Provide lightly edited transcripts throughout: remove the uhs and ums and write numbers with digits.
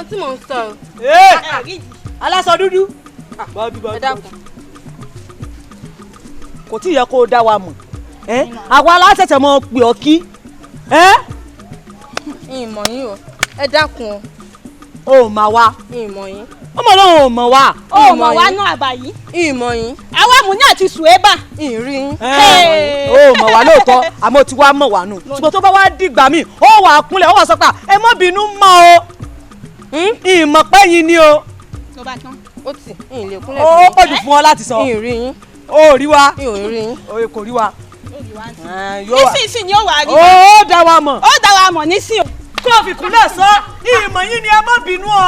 tí mò ń sọ. aláṣọ dúdú. kò tí ì yẹ kó o dá wa mọ̀ àwa aláṣẹ̀ṣẹ̀ mọ̀ pè ọ́ kí. ìmọ̀ yín o ẹ dákun o ò mà wá. ìmọ̀ yín. ó mọ̀ lóun ò mọ̀ wá. ó mọ̀ wá náà àbá yìí. ìmọ̀ yín. àwa mú ní àti sùwébà. ìrí yín. ó mọ̀ wá lóòótọ́ àmọ́ tí wàá mọ̀ wá nù. ṣùgbọ́n tó bá wá dìgbà míì ó wà á kúnlẹ̀ ó wà sọ pé ẹ má bínú mọ́ o. ìmọ̀ pẹ́ yín ni o. tó bá tán. ó tì í lè kúnlẹ̀. ó pọ̀jù fún ọ láti sọ. ìrí yín. ó rí wa. ìrí yín. kò rí wa. nísinsìnyí ni ó wà á rí wa. ó dá wa mọ̀. ó dá wa mọ̀ nísìnyí. kó o fi kúnlẹ̀ sọ ìmọ̀ yín ni ẹ má bínú o.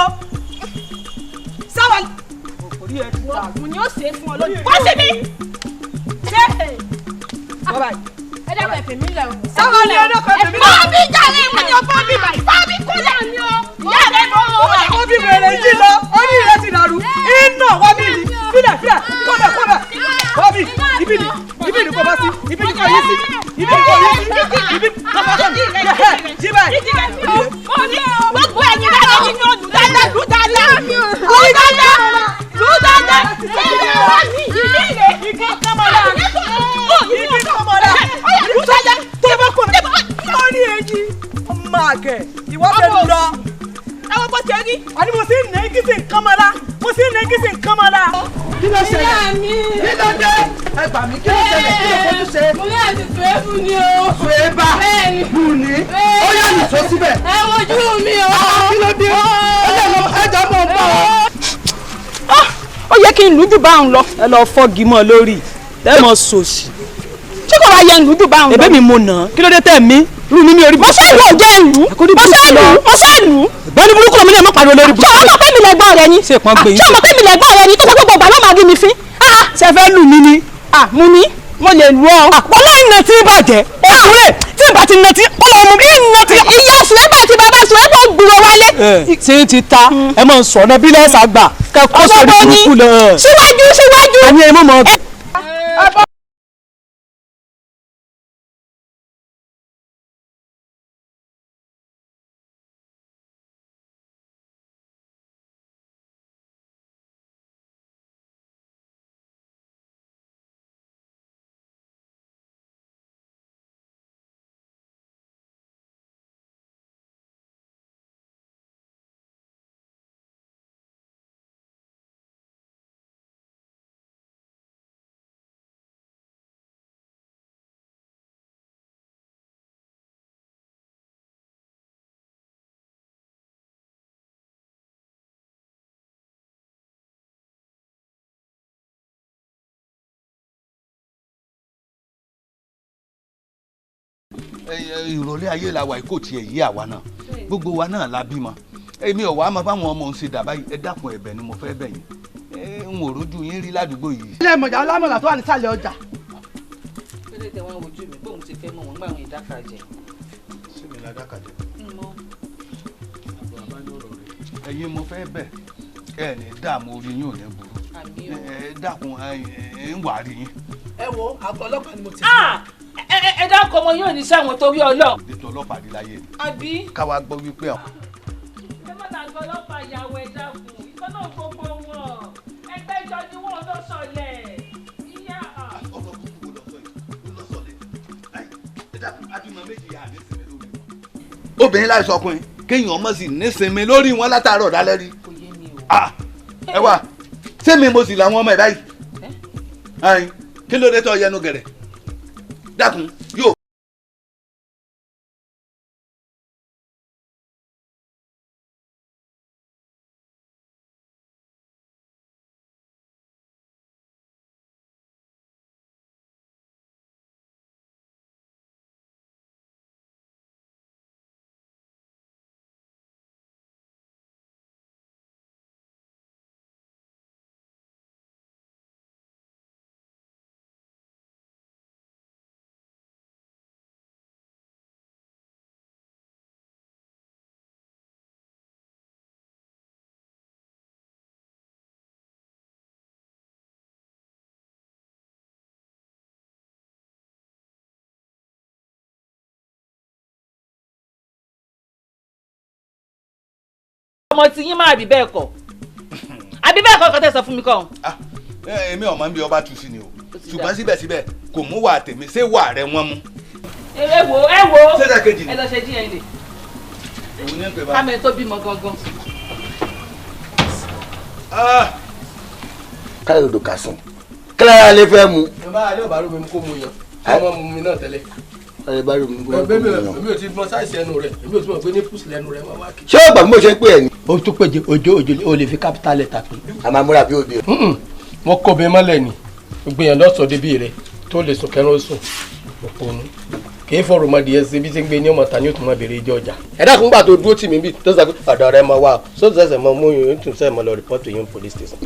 sáwà. mo ní ó ṣe é fún ọ lónìí. wá síbi. ẹ dábàá ẹ̀fẹ̀ mi lẹ̀ o. sáwà ni ọdún kan tẹ̀mí lẹ̀. fọ́ọ̀bì jàre ìwọ ni o fọ́ọ̀bì báyìí. fọ́ọ̀bì kúlẹ̀ ni o. ìyá rẹ̀ bọ̀ o. ó bí bẹ̀rẹ̀ jí lọ orí rẹ̀ ti dàrú iná wá bí ni fílẹ̀ kọ́bẹ̀ wọ́bí ibi ni kò bá sí ibi ni kò yí sí ibi ni kò yí sí ibi kò bá sí jí báyìí. gbogbo ẹ̀yin rẹ̀ lọ́wọ́ ni olù dáadáa lù dáadáa ṣẹlẹ̀ wá ní ìlú rẹ̀. igi kọ́mọ́lá lù dáadáa. tó bá kọ́ lórí èyí ọmọ àgẹ̀ ìwọ fẹ́ lọ. ẹ wọ́n bó ṣe rí. àní mo sì ń nà igi sí nkánmọ́lá kí ló ṣẹlẹ̀ kí ló dé ẹ gbà mí kí ló ṣẹlẹ̀ kí ló fojú ṣe. mo ní àti fèébù ni o. fèébà bù ní ó yà nìṣó síbẹ̀. ẹ wojú mi o. kí ló dé ẹ jẹ́ mọ̀ ń bọ̀. ó yẹ kí n lù jù bá òun lọ. ẹ lọ fọ́gi mọ́ lórí ẹ mọ̀ sòṣì. ṣé kò wá yẹ n lù jù bá òun lọ. ẹ̀bẹ̀ mi mo nà án kí ló dé tẹ̀ mí rú mi ní orí. mo ṣe ìlú ọjọ́ ìlú mo ṣe ìlú. bẹ́ẹ̀ni burúkú lọ mi lè má pariwo lórí burúkú. ṣé ọmọ pé mi lẹ́gbọ́n rẹ ni. ṣé ìpọ́n gbé yín. ṣé ọmọ pé mi lẹ́gbọ́n rẹ ni tó gbogbo ìgbà ló máa rí mi fín. ṣe fẹ́ lù mí ni. mo ní mo lè lù ọ́. ọlọ́ ìnà tí ń bàjẹ́ òkúrẹ́ tí ń bá ti nà tí ọlọ́ ọmọ mi ìnà tí. ìyá sùwébà àti bàbá sùwébà gbúrò wálé. ṣé ti ta ẹ mọ̀ sọ̀nà bí lẹ́sà gbà kẹ́kọ̀ọ́ sórí burúkú lọ. síwájú. ẹni ẹ mọ̀ mọ̀. ìrọ̀lẹ́ ayé la wà kò tiẹ̀ yí àwa náà gbogbo wa náà la bímọ èmi ọ̀wá máa bá wọn ọmọ òun ṣe dàbá yìí ẹ dákun ẹ̀bẹ̀ ni mo fẹ́ bẹ̀ yín n ò rójú yín rí ládùúgbò yìí. ilé ìmọ̀jà ọlámọ̀lá tó wà nísàlẹ̀ ọjà. pété tẹ wọn wojú mi bóun ti fẹ́ mọ̀ wọ́n gbà wọn ìdákàjẹ. sí mi la dákàjẹ. ẹ̀yin mo fẹ́ bẹ̀ ẹ ní dààmú orí yín ò ní burú ẹ dákun ẹ ń wà rí yín. ẹ wo àgọ́ ọlọ́pàá ni mo ti ẹ dákọ̀ ọmọ yóò ní sáwọn torí Ọlọ́run. ètò ọlọ́pàá rí láyé ni. àbí. káwa gbọ́ wípé ọ. ẹ má dàgbọ́ ọlọ́pàá ìyàwó ẹ dákun ìtọ́nà gbogbo wọn ẹgbẹ́ ìjọ ni wọ́n lọ sọlẹ̀ ìyá. ọkọ̀ kúkú lọ sọ yìí lọ sọlẹ̀ ẹ dákun abimọ méjì yà á ní sinmi lórí. obìnrin láì sọkùnrin kéèyàn ọmọ sì ní sinmi lórí wọn látàárọ̀ dálẹ́ rí. kò yé mi o. ẹ wá sẹ́mi mo sì làwọn ọmọ ẹ̀ báyìí kí ló dé tó yẹnu gẹ̀rẹ̀ dákun yóò. ọmọ tí yín máa bí bẹ́ẹ̀ kọ́ àbí bẹ́ẹ̀ kọ́ kọ́ tẹ́ sọ fún mi kọ́. èmi ọmọ ń bí ọba tu sí ni o ṣùgbọ́n síbẹ̀síbẹ̀ kò mú wà tèmi ṣé wà rẹ wọ́n mú. ẹ wo ṣẹ́dá kejì ni ẹ lọ ṣe DNA. òun ní pè bá. kámi tó bímọ gangan. káyọ̀ odò kà sùn kílára lè fẹ́ mu. ẹ bá alẹ́ ọ̀bá rò mi kó mu yan ọmọ mu mi náà tẹ́lẹ̀. ẹ bá rò mí kó mu yan. èmi ò ti mọ sáìsì ẹnu rẹ èmi ò ti mọ pé ní pùsì lẹnu rẹ wá kí. ṣé o gbà bí mo ṣe ń pè ẹ ni. o tún pè jẹ òjò o lè fi capital letter pé. a máa múra bí òde. wọ́n kọ́ bẹ́ẹ̀ mọ́lẹ̀ ni gbìyànjú ọ̀sọ̀ débi rẹ̀ tó lè sùn kẹ́rán sùn òpónú kìí fọ̀rọ̀ mọ́dì ẹ̀ ṣe bí ṣe ń gbé ní ọmọ ta ni ó tún máa béèrè ìjọ ọjà. ẹ̀dá kan gbà tó dúró tì mí bí tó sọ pé ọ̀dọ̀ rẹ máa wà ó sóòtú ṣẹ̀ṣẹ̀ mọ́ mú yín tún ṣẹ̀ mọ́ lọ rìpọ́tù yín police station.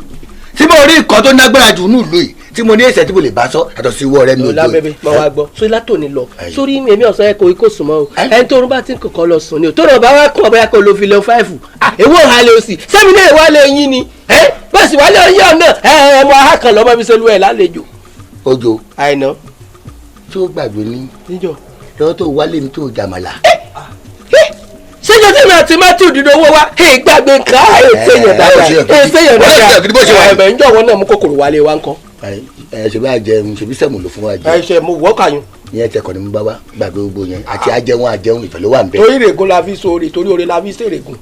tí mo rí nǹkan tó nágbára jù ní ìlú yìí tí mo ní èsẹ̀ tí mo lè bá sọ àtọ̀ sí ìwọ rẹ mi ò tó. lábẹ́bẹ́ máa wá gbọ́ sórí látòní lọ sórí èmi ọ̀sán ẹ̀kọ́ ikó sùn mọ́ o ẹni tó ń bá ti ń kọ̀kọ́ lọ sùn ni o tó rọ̀ bá wá kàn bóyá kó lo fi lọ 5 èwo ọ̀hálẹ̀ òsì sẹ́mi náà ìwálé yín ni bẹ́ẹ̀sì wálé ọyọ́ náà ẹ̀ mọ ahákan lọ́mọ bí sẹ́lú ẹ̀ lálejò. ojo àìná. tí ó gbàgbé ní níjọ lọ́wọ́ tó wálé mi tó jàmàlà. ṣéjọ tí mi àti matthew dídò owó wa gbàgbé nǹkan èsèyàn dáadáa èsèyàn dáadáa ẹ̀bẹ̀ ń jọ̀wọ́ náà mú kòkòrò wálé wa ńkọ́. ṣe bá jẹun ṣe bí sẹ́mu ló fún wa jẹ. ṣe mo wọ́ kàyún. ìyẹn tẹkọ̀ ni mo bá wá gbàgbé gbogbo yẹn àti ajẹun ìfẹ́ ló wà ń bẹ. torí règùn la fi sóore torí oore la fi sèrègùn.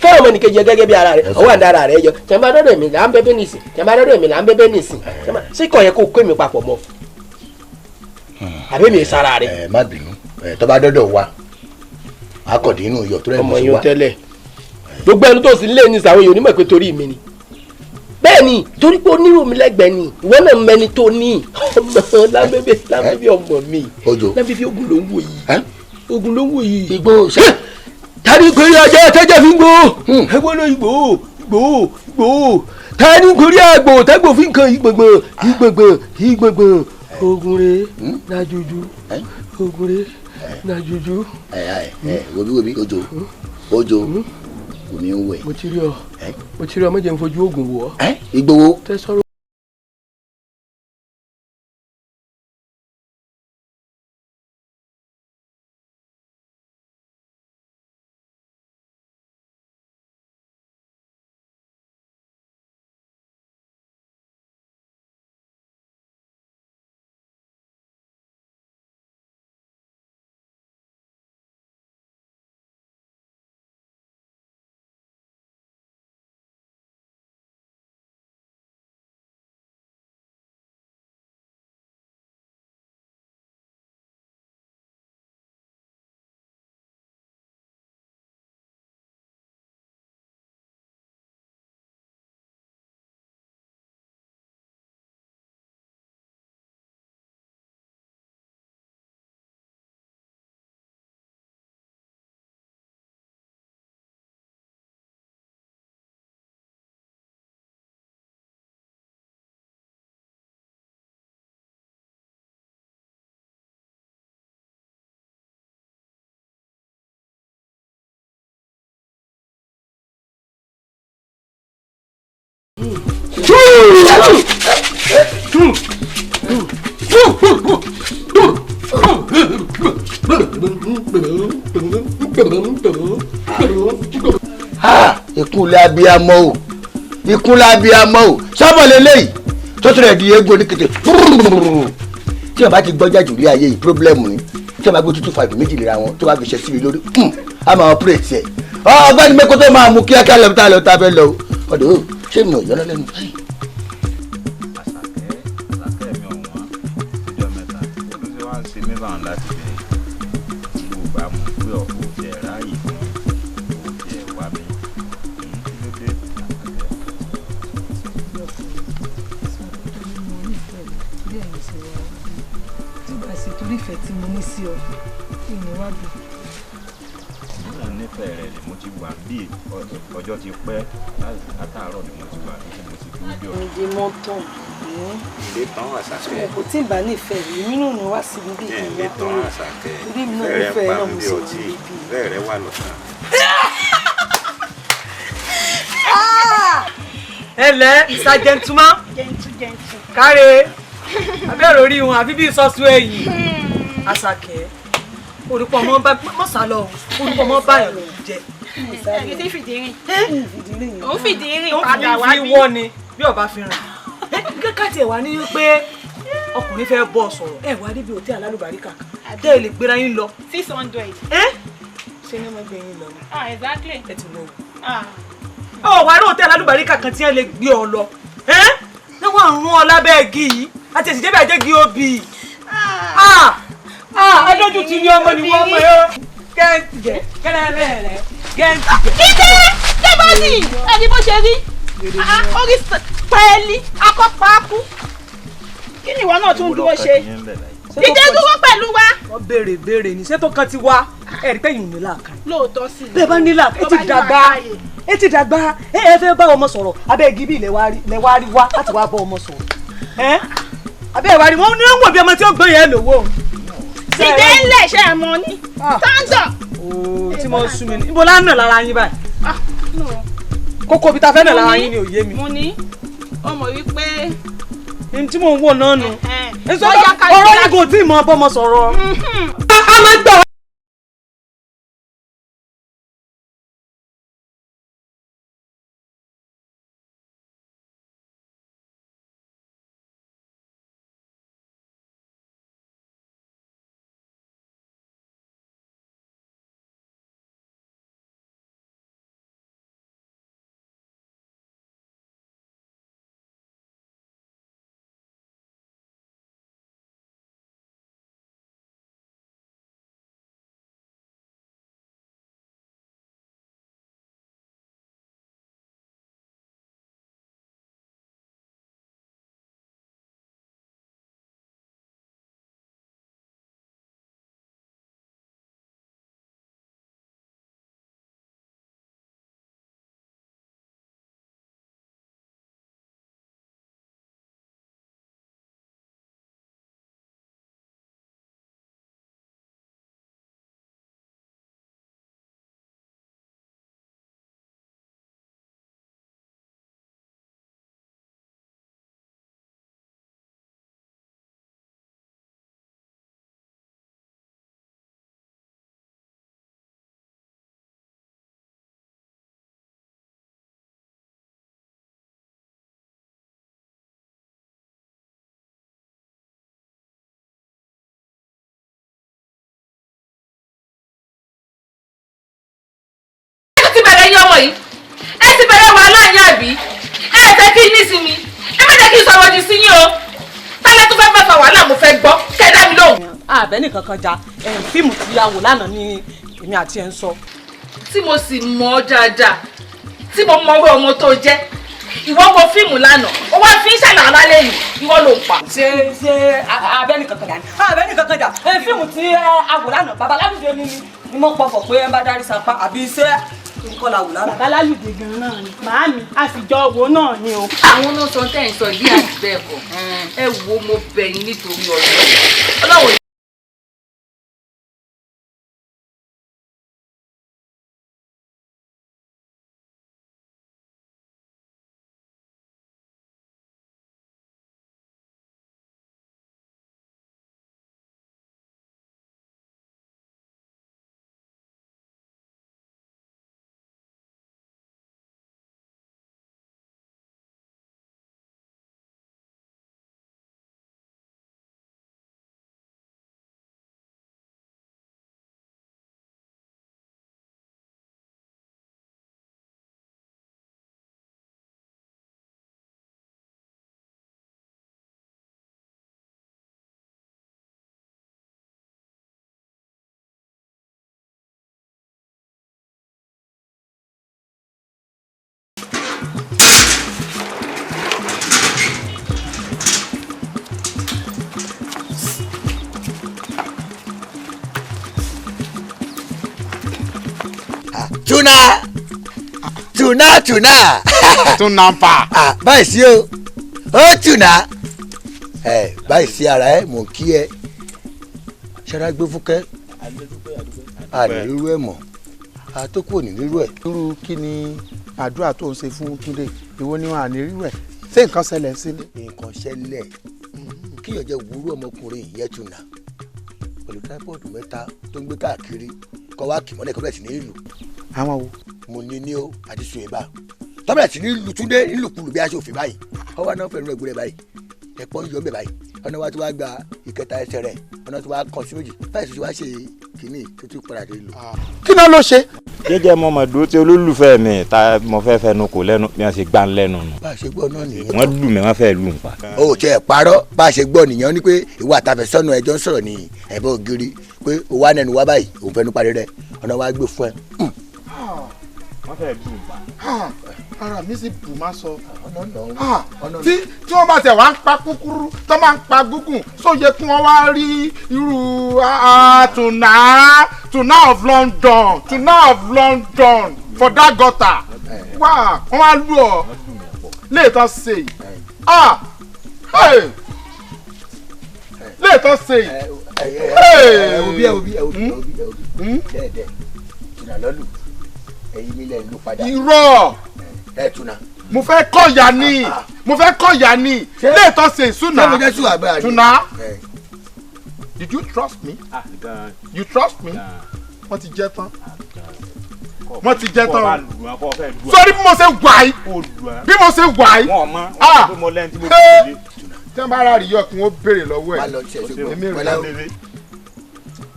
fẹ́ràn ọmọ nìkejì gẹ́gẹ́ bí ara rẹ̀ ọwọ́ àdá ara rẹ̀ yọ tẹ̀mbá dọ́dọ̀ mi là ń bẹ́bẹ́ nìsín tẹ̀mbá dọ́dọ̀ mi là ń bẹ́bẹ́ nìsín sí kò yẹ kó kó mi papọ̀ mọ́ àbí mi sara rẹ̀. má bínú tó bá dọ́dọ̀ wa akọ̀dé inú iyọ̀ tó rẹ̀ ọmọ yóò tẹ́lẹ̀ gbogbo ẹni tó sì lé ní sàwọn yòó nímọ̀ pé torí mi ni bẹ́ẹ̀ ni torí pé onírò mi lẹ́gbẹ̀ẹ́ ni ìwọ náà mẹni tó ní ọmọ lábẹ́bẹ́ ọmọ mi lábẹ́bẹ́ ogun ló ń wò yìí ogun ló ń wò yìí. igbó ṣe tani gorí ajá tẹ́jẹ́ fi ń gbó ẹgbọ́n náà ìgbò tani gorí àgbò tẹ́gbò fi ń kan ìgbọ̀ngbọ̀n ogun rẹ̀ nájújú ogun rẹ̀ nájújú. wobi ojo omi ń wẹ̀. mo ti rí ọ mọ̀jẹ̀ ń fojú oògùn wọ̀ ọ́. ìgbòho. tẹ́sọ̀rọ̀. ìkúnlẹ̀ abiyamọ o sábà lélẹ́yìí tó tún rẹ̀ di egbò ní kété tí o bá ti gbọ́jà jù lé ayé yìí pírọ́blẹ́mù ni tí o bá gbé tútù fàbí méjì lera wọn tó bá fi ṣe síbi lórí a máa ọpúrẹ́tì ẹ̀ ọgbẹ́ni mẹ́kọ́ tó máa mú kíákíá lọ́ta lọ́ta fẹ́ lọ ọ̀dọ́ ṣé mi ò yọ́nà lẹ́nu báyìí. ọjọ́ ti pẹ́ látàárọ̀ ni mo ti wà ní mo ti dúró bí ọ̀rọ̀. ǹjẹ́ mọ́ tán ilé tán àṣàkẹ́. kò tí ì bá nífẹ̀ẹ́ mi nínú ni wá síbi bí ilé tán àṣàkẹ́. torí mi náà nífẹ̀ẹ́ náà mo sì wà níbí. bẹ́ẹ̀ rẹ wà lọ́sàn. ẹ lẹ́ Mr. Gentleman káre abẹ́rẹ́ orí wọn àbí bí sọ́sù ẹ̀yìn àṣàkẹ́ orúkọ ọmọ mọ́ sálọ orúkọ ọmọ báyọ̀ ló ń jẹ. ẹni tí fìdí rìn òun fìdí rìn padà wá bí wọ́n ni bí ọba fi rìn kẹ́kẹ́ tiẹ̀ wá ní pé ọkùnrin fẹ́ bọ́ sọ̀rọ̀ ẹ̀ wá níbi òtí alálùbáríkà tẹ́ ẹ lè gbéra yín lọ. 600. ṣé ní mo gbé yín lọ. Exactly. ẹ ti mọ o. wà á rí òtí alálùbáríkà kan tí ẹ lè gbé ọ lọ. ní wọ́n rún ọ lábẹ́ igi yìí àti èsì débẹ̀ àjẹgì obì. adójú ti ní ọmọ ni wọ́n mọ̀ ẹ́ gẹ́ǹtì gẹ́ kẹ́lẹ́lẹ́lẹ́ gẹ́ǹtì gẹ́. kíkẹ́ débọ́dì ẹni bó ṣe rí orí pẹ́ẹ́lí akọ́pàákú kí ni ìwọ náà tún dúró ṣe ìdè dúró pẹ̀lú wa. wọ́n béèrè ní ṣé tó kan ti wá ẹ̀rí pé yìí nílà kan. lóòótọ́ sí i. bẹ́ẹ̀ bá nílà ẹ ti dàgbà ẹ fẹ́ bá ọmọ sọ̀rọ̀ abẹ́ igi bíi lẹ wá rí wá láti wá bá ọmọ sọ̀rọ̀ abẹ́ ìwà rí wọn ní wọn wò bí ọmọ tí ó gbé yẹn lówó. ìdè ńlẹ̀ ṣe é mọ ní táǹtọ̀. ooo tí mo sún mi ní ibo la ń nà lára yín báyìí. kókó bí ta fẹ́ nà lára yín ni ò yé mi. mo ní ọmọ wípé. ní tí mò ń wò náà nù. ọ̀rọ̀ yìí kò tí ì mọ bọ́mọ sọ̀rọ̀. a máa gbà sọ yìí ẹ ti bẹ̀rẹ̀ wàhálà yín àbí ẹ fẹ́ kí ní sinmi ẹ má jẹ́ kí n sọ̀rọ̀ di sí yín o tálẹ́ tó fẹ́ fẹ́ fa wàhálà mo fẹ́ gbọ́ kẹ́ ẹ dá mi lóhùn. àbẹ́ nìkan kan ja fíìmù tí a wò lánàá ni èmi àti ẹ̀ ń sọ. tí mo sì mọ̀ ọ́ dáadáa tí mo mọ owó ọmọ tó jẹ́ ìwọ wo fíìmù lánàá ó wá fi ń ṣàlàyé lálẹ́ yìí ìwọ ló ń pa. ṣe àbẹ́ nìkan kan jà ní àbẹ́ nìkan kan jà fíìmù tí a wò lánàá bàbá lálùdé ni mo pọ̀fọ̀ pé ẹ bá darí sapá àbí iṣẹ́ nǹkan la wò lánàá. bàbá lálùdé gan-an náà ni màámi àfijọ́ wo náà ni o. àwọn náà sọ tẹ́ ẹ̀ ń sọ bí àti bẹ́ẹ̀ kọ́ ẹ wo mo bẹ̀ yín nítorí ọlọ́run. tuna tunampa. báyìí sí o ó tuna báyìí sí ara ẹ mò ń kí ẹ ṣara gbé fúkẹ́ ànírú ẹ mọ̀ àtòkù òní nírú ẹ. irú kí ni àdúrà tó ń ṣe fún Túndé ìwọ ni wọn ànírú ẹ ṣé nǹkan ṣẹlẹ̀ sílé. nǹkan ṣẹlẹ̀ kíyàn jẹ́ wúrú ọmọkùnrin yẹn tuna pẹ̀lú táípọ̀dù mẹ́ta tó ń gbé káàkiri kọ́ wá kì mọ́lẹ̀ kọ́ bẹ̀rẹ̀ sí ní ìlú. àwọn wo. mo ní o àti Suweba tọ́bẹ̀rẹ̀ sí ní ìlú Túndé nílùkulù bí aṣọ òfin báyìí ọwọ́ náà fẹ́ẹ́ rẹ̀ gbúrẹ́ báyìí ẹ̀pọ̀ ń yọ ọ́bẹ̀ báyìí ọ̀nà wa tó wá gba ìkẹta ẹsẹ̀ rẹ̀ ọ̀nà tó wá kàn sí méjì báyìí tó wá ṣe kínní tó tún padà dé ìlú. kí náà ló ṣe. jẹ́jẹ́ mo mọ̀ dúró tí olólùfẹ́ mi ta mo fẹ́ fẹnu kò lẹ́nu bí wọ́n ṣe gbá ń lẹ́nu nù. bá a ṣe gbọ́ náà nìyẹn. wọ́n lù mí wọ́n fẹ́ lù ń pa. o tiẹ̀ parọ́ bá a ṣe gbọ́ nìyẹn ní pé ìwà àtàfẹ́sọ́nù ẹjọ́ ń sọ̀rọ̀ ní ẹ̀bẹ̀ ògiri pé o wá nẹnu wá báyìí òun fẹnu parí rẹ̀ ọ̀nà wa gbé fún ẹ. wọ́n fẹ́ lù ń pa. ara mi sì bù má sọ. tí wọ́n bá tẹ̀ wá ń pa kúkúrú tó máa ń pa gúngùn só yẹ kí wọ́n wá rí irú tuna of London for that gutter wá wọ́n wá lù ọ́ léètọ́ ṣe léètọ́ ṣe. dẹ́ẹ̀dẹ́ tuna lọ́lù ẹ̀yin mi lẹ́nu ló padà. irọ́ tuna. mo fẹ́ kọ̀yà ni léètọ́ ṣe ìṣúná tuna. Did you trust me? You trust me? wọ́n ti jẹ́ tán. sọ́rí bí mo ṣe wà yìí tí wọ́n bá rà rí yọ kí wọ́n béèrè lọ́wọ́ ẹ̀.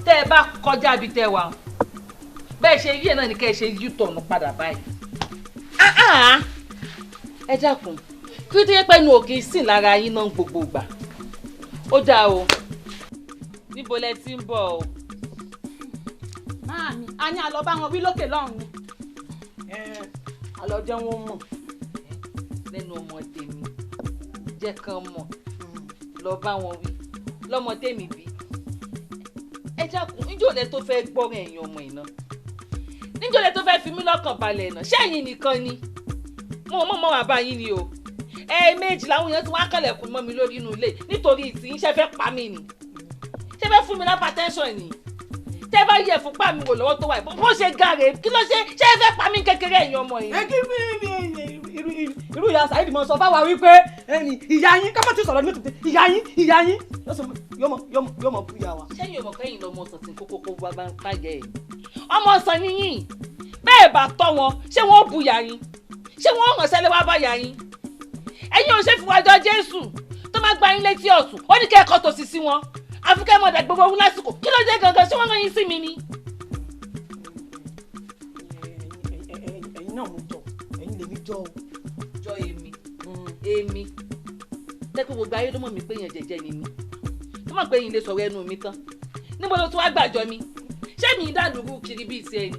tẹ́ ẹ bá kọjá ibi tẹ́ wà bẹ́ẹ̀ ṣe yíyẹ náà ni kẹ́ ẹ ṣe yí tọ̀nù padà báyìí. ẹ dákun kí ló dé pé inú òkè sìn lára yín náà gbogbo ìgbà. ó dáa o níbo lẹ ti ń bọ̀ o. Máàmi, a ní àlọ́ bá wọn wí lókè lọ́hùn-ún. àlọ́ jẹ́ wọn mọ̀. lẹ́nu ọmọ tèmi jẹ́ kán mọ̀ lọ bá wọn wí lọ́mọ tèmi bí. ẹ dákun níjọ́ lẹ tó fẹ́ gbọ́rọ̀ ẹ̀yìn ọmọ ìná níjọ́ lẹ tó fẹ́ fi mí lọ́kàn balẹ̀ náà ṣẹ́yìn nìkan ni mo mọ̀ wá bá yín ni o. ẹ̀ẹ̀mejì làwọn èèyàn ti wá kànlẹ̀kùn mọ́ mi lórí inú ilé nítorí ìtì ń ṣe fẹ́ pa mí ni ṣe fẹ́ fún mi lápá tẹ́ńsọ̀n ni tẹ́ bá yẹ fún pa mi wò lọ́wọ́ tó wà bó ṣe gàrè kí ló ṣe ṣe fẹ́ pa mí kékeré ẹ̀yin ọmọ yìí. ẹ kí irú ìyá Saheed mọ sọ fáwa wípé ìyá yín ká má ti sọ̀rọ̀ nítorí ìyá yín yóò mọ bú ìyá wa. sẹ́yìn ọmọ kẹ́yìn lọ́mọ sàn tí kókó bá bàjẹ́ ẹ̀ ọmọ sàn níyìn bẹ́ẹ̀ bá tọ́ wọn ṣé wọ́n bu ìyá yín ṣé wọ́n ràn sẹ́lẹ̀ wá bá ìyá yín ẹ̀yin ò ṣe fi wájọ Jésù tó má gba yín létí ọ̀tún ó ní kẹ́ẹ̀kọ́ tòsí sí wọn àfikẹ́ mọ̀dà gbogbo ohun lásìkò kí ló dé gangan ṣé wọ́n rán yín sí mi ni. ẹ̀yin náà mo jọ ẹ̀yin lèmi jọ o. jọ èmi tẹ́kọ̀ gbogbo ayé ló mọ̀ mí pé èèyàn jẹ́jẹ́ ni mí tó mọ̀ pé èyí lè sọ̀rọ̀ ẹnu mi tán níbo ló tún wá gbàjọ mi ṣé mi dàdúrú kiri bíi ti ẹni.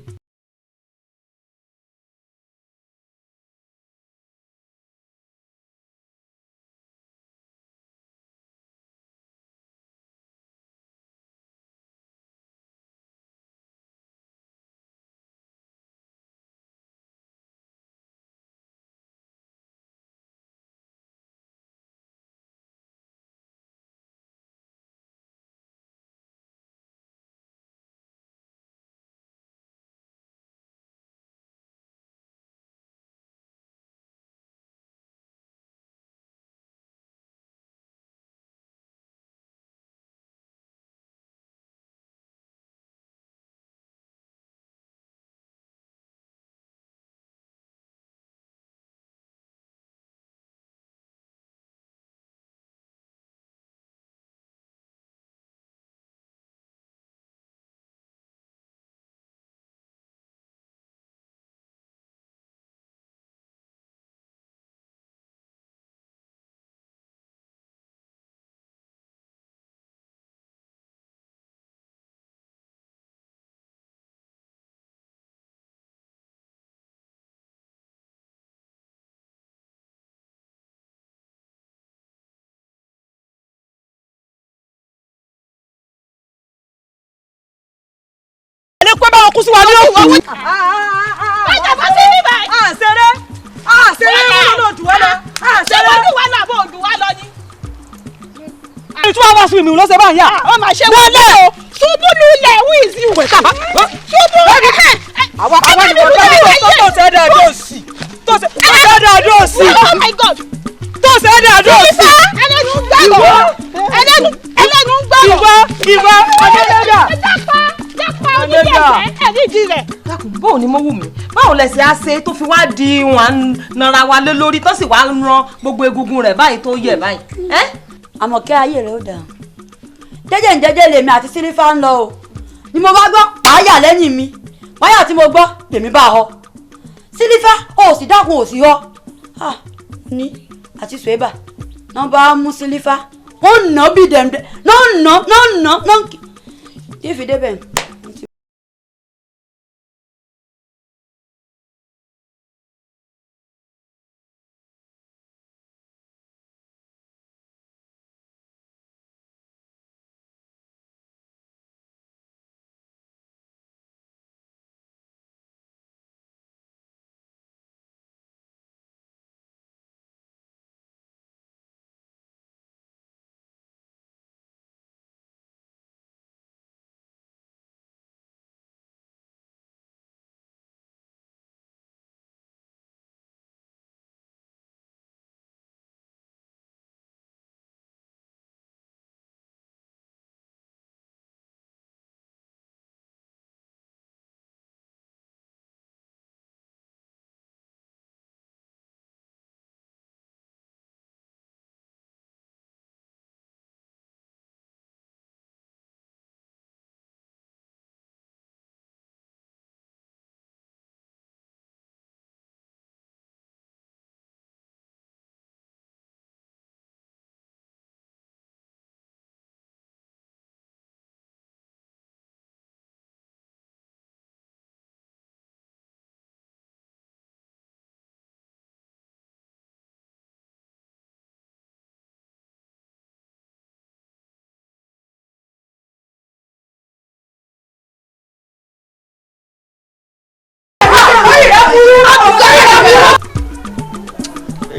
pé báwọn kú sí wa ní òkú. bájà bá sí ní báyìí. àṣẹrẹ wọn ló dùn wá lọ. ṣé wọ́n dùn wá lọ àbọ̀ òdùn wá lọ ni. ìtú àwọn aṣọ ìmìíràn lọ́sẹ̀ báyìí. ó máa ṣe wọlé o ṣubú lulẹ̀ wíìsì ìwẹ̀ ṣubú. àwa ni wọ́n tẹ́lẹ̀ tó ṣe é dáadọ́ sí tó ṣe é dáadọ́ sí. oh my god. tó ṣe é dáadọ́ sí. ẹlẹ́nu ń gbàgbọ́ ẹlẹ́nu ń gbàgbọ́. ìwọ ọ̀dẹ́dẹ́dà. jápa onídẹ̀ẹ́fẹ́ ẹ̀ríjì rẹ̀. dákun báwo ni mo wù mí báwo lẹsẹ̀ á ṣe tó fi wá di wọn nara wa lé lórí tó sì wá ran gbogbo egungun rẹ̀ báyìí tó yẹ báyìí. Àmọ̀kẹ́ ayé rẹ̀ ó dáa jẹ́jẹ́ ǹjẹ́jẹ́ lèmi àti sílífà ń lọ o ni mo bá gbọ́ pààyà lẹ́yìn mi pààyà tí mo gbọ́ lèmi bá họ sílífà ó sì dákun ò sí họ ní àti sùébà náà bá mú sílífà wọ́n nà bí dẹ̀ndẹ̀ náà tí fi débẹ̀.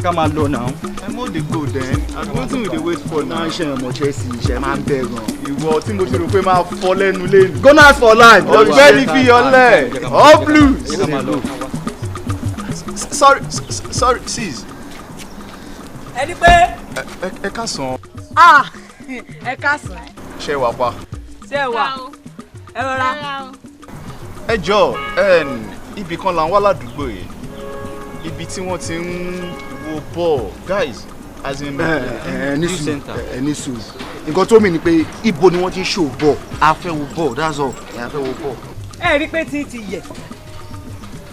Ká máa lọ now. I'm on the go then. I'm waiting with the wait for now. Ṣé ọmọ Chelsea ṣe máa ń bẹ̀ gan. Ìwọ tí mo ti rò pé máa fọ́ lẹ́nu lẹ́nu. Gunners for life. Ọ̀gbẹ́ni fi ọlẹ̀. All blues. Sorry sis. ẹni pé. Ẹ káàsán. ẹ káàsán. Ṣé wàá pa? ṣé wà ẹ rọra. Ẹ jọ̀ọ́ ibì kan là ń wá ládùúgbò yìí. Ibi tí wọ́n ti ń wo ball guys as in youth center. Ní sùúrù nǹkan tó mì ní pé ibo ni wọ́n ti ń show ball a fẹ́ wo ball that's all a fẹ́ wo ball. ẹ rí pé tí ti yẹ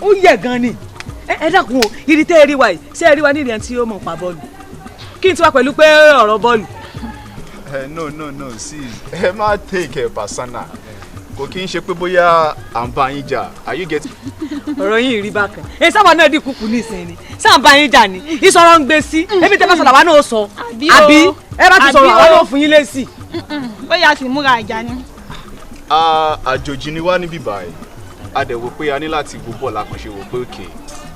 ó yẹ gan ni ẹ dákun o ìdí tẹ́ ẹ rí wa yìí ṣé ẹ rí wa nídìí ẹni tí ó mọ̀ pa bọ́ọ̀lù kí n ti wá pẹ̀lú pé ọ̀rọ̀ bọ́ọ̀lù. No sis ẹ má take it personal kò kí n ṣe pé bóyá à ń bá yín jà are you getting. ọ̀rọ̀ yín rí bákan ẹ sábà náà dín kúkú ní ìsìn ni sáà ń bá yín jà ní ìsọ̀rọ̀ ń gbé sí ebi tẹ́ bá sọ̀rọ̀ àwa náà sọ àbí ẹ bá ti sọ̀rọ̀ àwa náà fún yín lésì. bóyá sì múra ìjà ni. àjòjì ni wá níbí báyìí a dẹ̀ wò pé a ní láti wo bọ́ọ̀lù àkànṣe wò pé òkè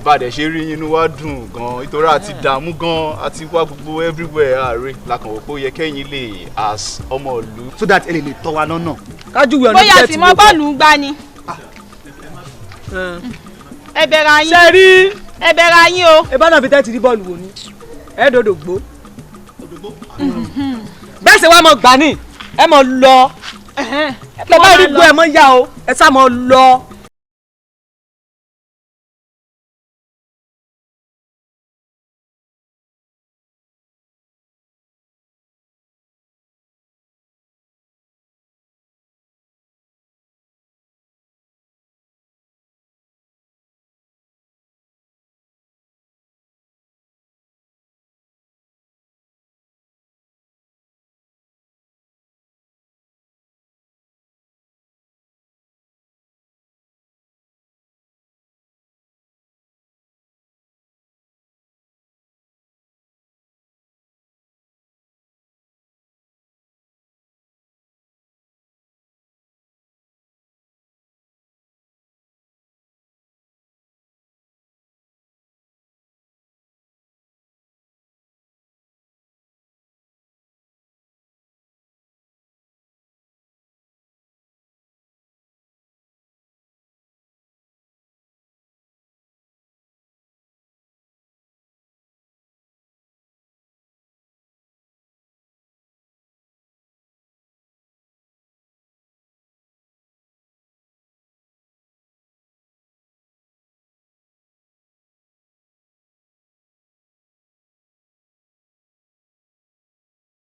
bá a dẹ̀ ṣe rí inú wa dùn gan nítorí àti dààmú gan àti wá gbogbo everywhere ààrẹ làkàn wò pé ó yẹ kẹ́yìn lè as ọmọ ìlú so that ẹ lè tọ́ wa lọ́nà. kájúwe ọ̀nà bóyá sì mọ bọ́ọ̀lù gbá ni. ẹ bẹ̀rẹ̀ ayín. ṣe rí ẹ bẹ̀rẹ̀ ayín o. ẹ bá náà fi tẹ́tì rí bọ́ọ̀lù wò ni ẹ dòdò gbó. bẹ́ẹ̀ sì wá mọ gbà ní ẹ mọ lọ ẹ bá rí gbó ẹ mọ yá o ẹ sá mọ lọ.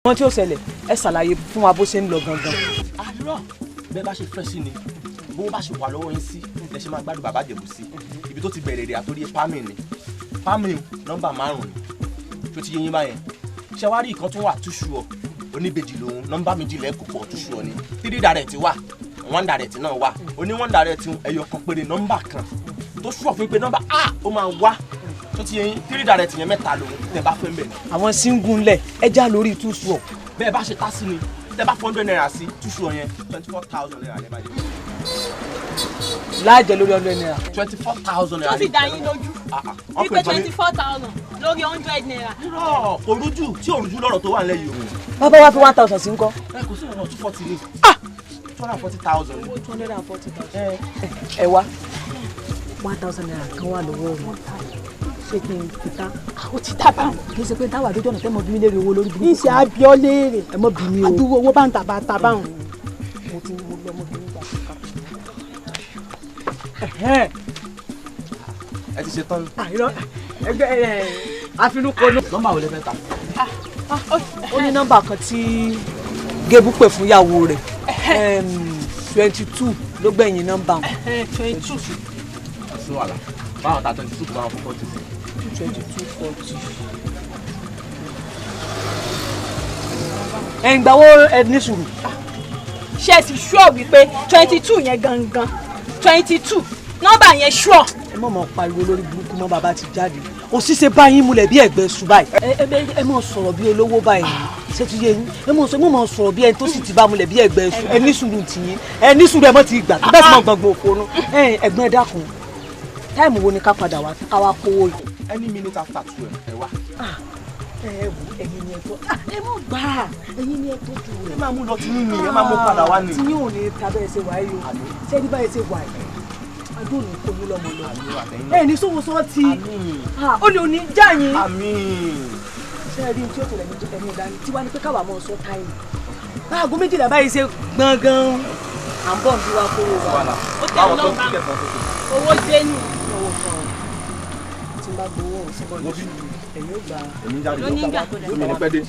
wọ́n tí ó ṣẹlẹ̀ ẹ ṣàlàyé fún wa bó ṣe ń lọ gangan. àlọ́ bẹ́ẹ̀ bá ṣe fẹ́ sí ni bó bá ṣe wà lọ́wọ́ yín sí ẹ ṣe máa gbádùn bàbá Ìjẹ̀bú sí ibi tó ti bẹ̀rẹ̀ rẹ̀ àtòrí pámì ni pámì nọ́mbà 5 ni tó ti yé yín báyẹn ṣé wá rí ìkan tó wà túṣu ọ oníbejì lòun nọ́mbà méjì lẹ́ẹ̀kọ́ pọ̀ túṣu ọ ni 3 direct wà 1 direct náà wà oní 1 direct ẹyọ kan péré nọ́mbà kan tó ṣùọ̀ fún pé nọ́mbà a ó máa wá tó ti yẹn 3 direct yẹn 3 lòun tẹ bá fẹ́ mbẹ̀. àwọn síngún lẹ̀ ẹja lórí túṣu ọ. bẹ́ẹ̀ bá ṣe tá sí ni tẹ bá 100 naira sí túṣu ọ yẹn 24,000 naira lẹ́ bá dé. láàjẹ lórí 100 naira. 24,000 naira. ó sì dá yín lójú wípé 24,000 lórí 100 naira. kò rújú tí ò rújú lọ́rọ̀ tó wà nílẹ̀ yìí o. bàbá wa fi 1,000 sí ń kọ́. ẹ kò sí ọ̀nà 240 ni. 240,000. 240,000. ẹ wá 1,000 naira kan wà lọ́wọ́ wọn ṣé kí n fi ta. ó ti dábàá. kì í ṣe pé táwa àdójọ́ náà fẹ́ mọ bí mi léèrè owó lórí burúkú. ìṣe abiọ́ léèrè. ẹ mọ bí mi o. àdúgbò owó bá ń tàbá tàbáhùn. mo ti mo lọ mo fi ń gbà fún ká. ẹ ti ṣe tán. ẹgbẹ́ àfinúkọ ní. nọ́mbà wo lẹ fẹ́ ta. ó ní nọ́mbà kan tí Gébú pè fún ìyàwó rẹ̀ 22 ló gbẹ̀yìn nọ́mbà. 22. sí wàhálà báwọn ta 22 kò báwọn fún 40 sí. 2240. ẹ̀ ń gbàwó ẹ ní sùúrù. ṣé ẹ ti ṣúọ̀ wípé 22 yẹn gangan 22 nọ́mbà yẹn ṣúọ̀. ẹ mọ̀ mọ̀ pariwo lórí burúkú mọ́ bàbá ti jáde òṣìṣẹ́ báyìí múlẹ̀ bí ẹ̀gbẹ́ sùn báyìí. ẹ mọ̀ sọ̀rọ̀ bí olówó báyìí ṣé ti yé yín ẹ mọ̀ sọ̀rọ̀ bí ẹni tó sì ti bá múlẹ̀ bí ẹ̀gbẹ́ sùn ẹ ní sùúrù tìyín ẹ ní sùúrù ẹ mọ̀ ti gbà tó bẹ́ẹ̀ sì mọ̀ gbọ̀ngbọ̀n òfòrún ẹ̀gbọ́n ẹ dákun táìmù wo ni ká padà wá ká wá kówó yìí. any minute after 12 ẹ wá. ẹ wò ẹ̀yin ni ẹ tó ẹ mọ̀ gbà ẹ̀yin ni ẹ tó ju rẹ̀. ẹ máa mú lọ tí yín ni ẹ máa mú padà wá ni. tí yín ò ní ta bẹ́ẹ̀ ṣe wáyé o ṣé ní báyìí ṣe wà yìí adó ní kó yín lọ́mọ lọ. ẹ ní sọ́wọ́ sọ́ọ̀tì ó lè ní já yín. ṣé ẹ rí tí ó tẹ̀lé ní ẹni ìdání tí wàá ní pé káwá mọ̀ sọ táyì. báàgó méjìlá báyìí ṣe gbọ̀ngàn à ń bọ̀ ń bí wa kówó wa. ó tẹ̀ ọ́ lọ́ba owó dénú. tí n bá gbowó ọ̀sán lójú ẹ̀yin ó gbà. lónígbà mi ní pẹ́ dé.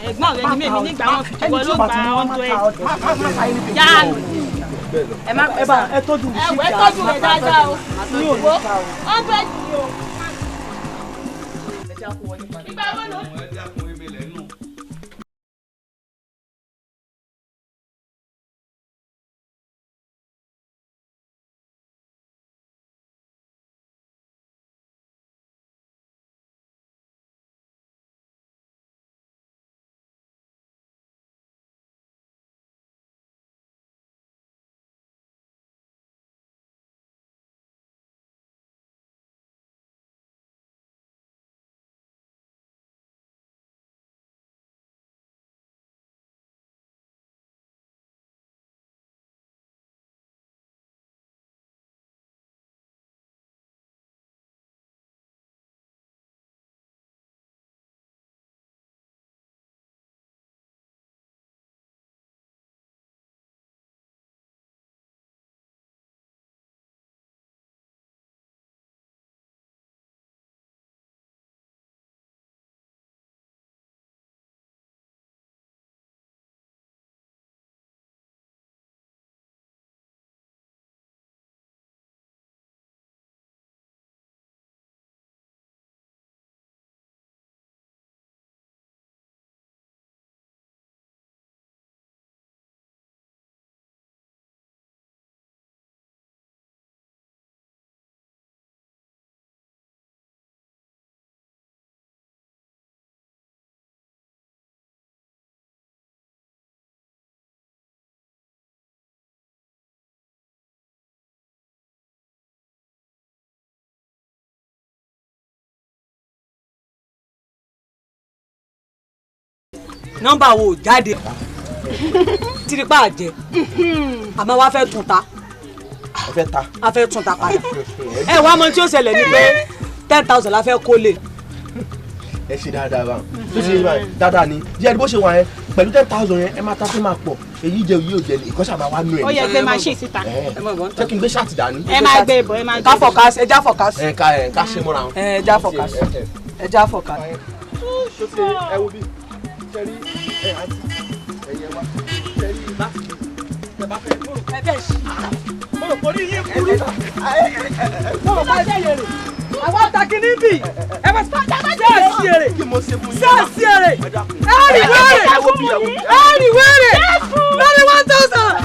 ẹ̀gbọ́n rẹ ni mímí nígbà wọn fi wọ́n ló gba 100. yáàlù. ẹ tọ́jú mi sí ìjà. ẹ tọ́jú rẹ dáadáa o. ní òní ká o. 100 ni o. nọ́mbà wo jáde tìrìpá àjẹ àmọ́ wàá fẹ́ tún ta a fẹ́ tún ta padà ẹ wàá mọ tí ó ṣẹlẹ̀ ní pé 10,000 la fẹ́ kó lè. ẹ ṣe dáadáa báwọn tó ṣe báyìí dáadáa ni díẹ̀ bó ṣe wà yẹn pẹ̀lú 10,000 yẹn ẹ máa ta fún máa pọ̀ èyí jẹ́ òyì òjẹ́ ìkọ́ṣà máa wá nú ẹ̀. ó yẹ gbé machine síta. ṣé kí n gbé ṣáàtì dání. ẹ máa gbé ìbò ẹ máa gbé. ká fọkàsí ẹ já fọkàsí. ká ṣe mọ́ra wọn. ẹ já fọkàsí ẹ já fọkàsí. tó ṣe ẹ wo bí ṣẹ́rí ẹ àti ẹ̀yẹ wa ṣẹ́rí láti ẹ bá fẹ́ mọ̀rọ̀ ẹ bẹ́ẹ̀ ṣí. mo rò pé yín kúrú mo rò pé ẹ bẹ́ẹ̀ yẹrè àwọn àtàkì níbí ẹ bá ṣẹ́ẹ̀sì èrè ṣẹ́ẹ̀sì èrè ẹ̀rì wẹ́rẹ̀ ẹ̀rì wẹ́rẹ̀ lórí 1,000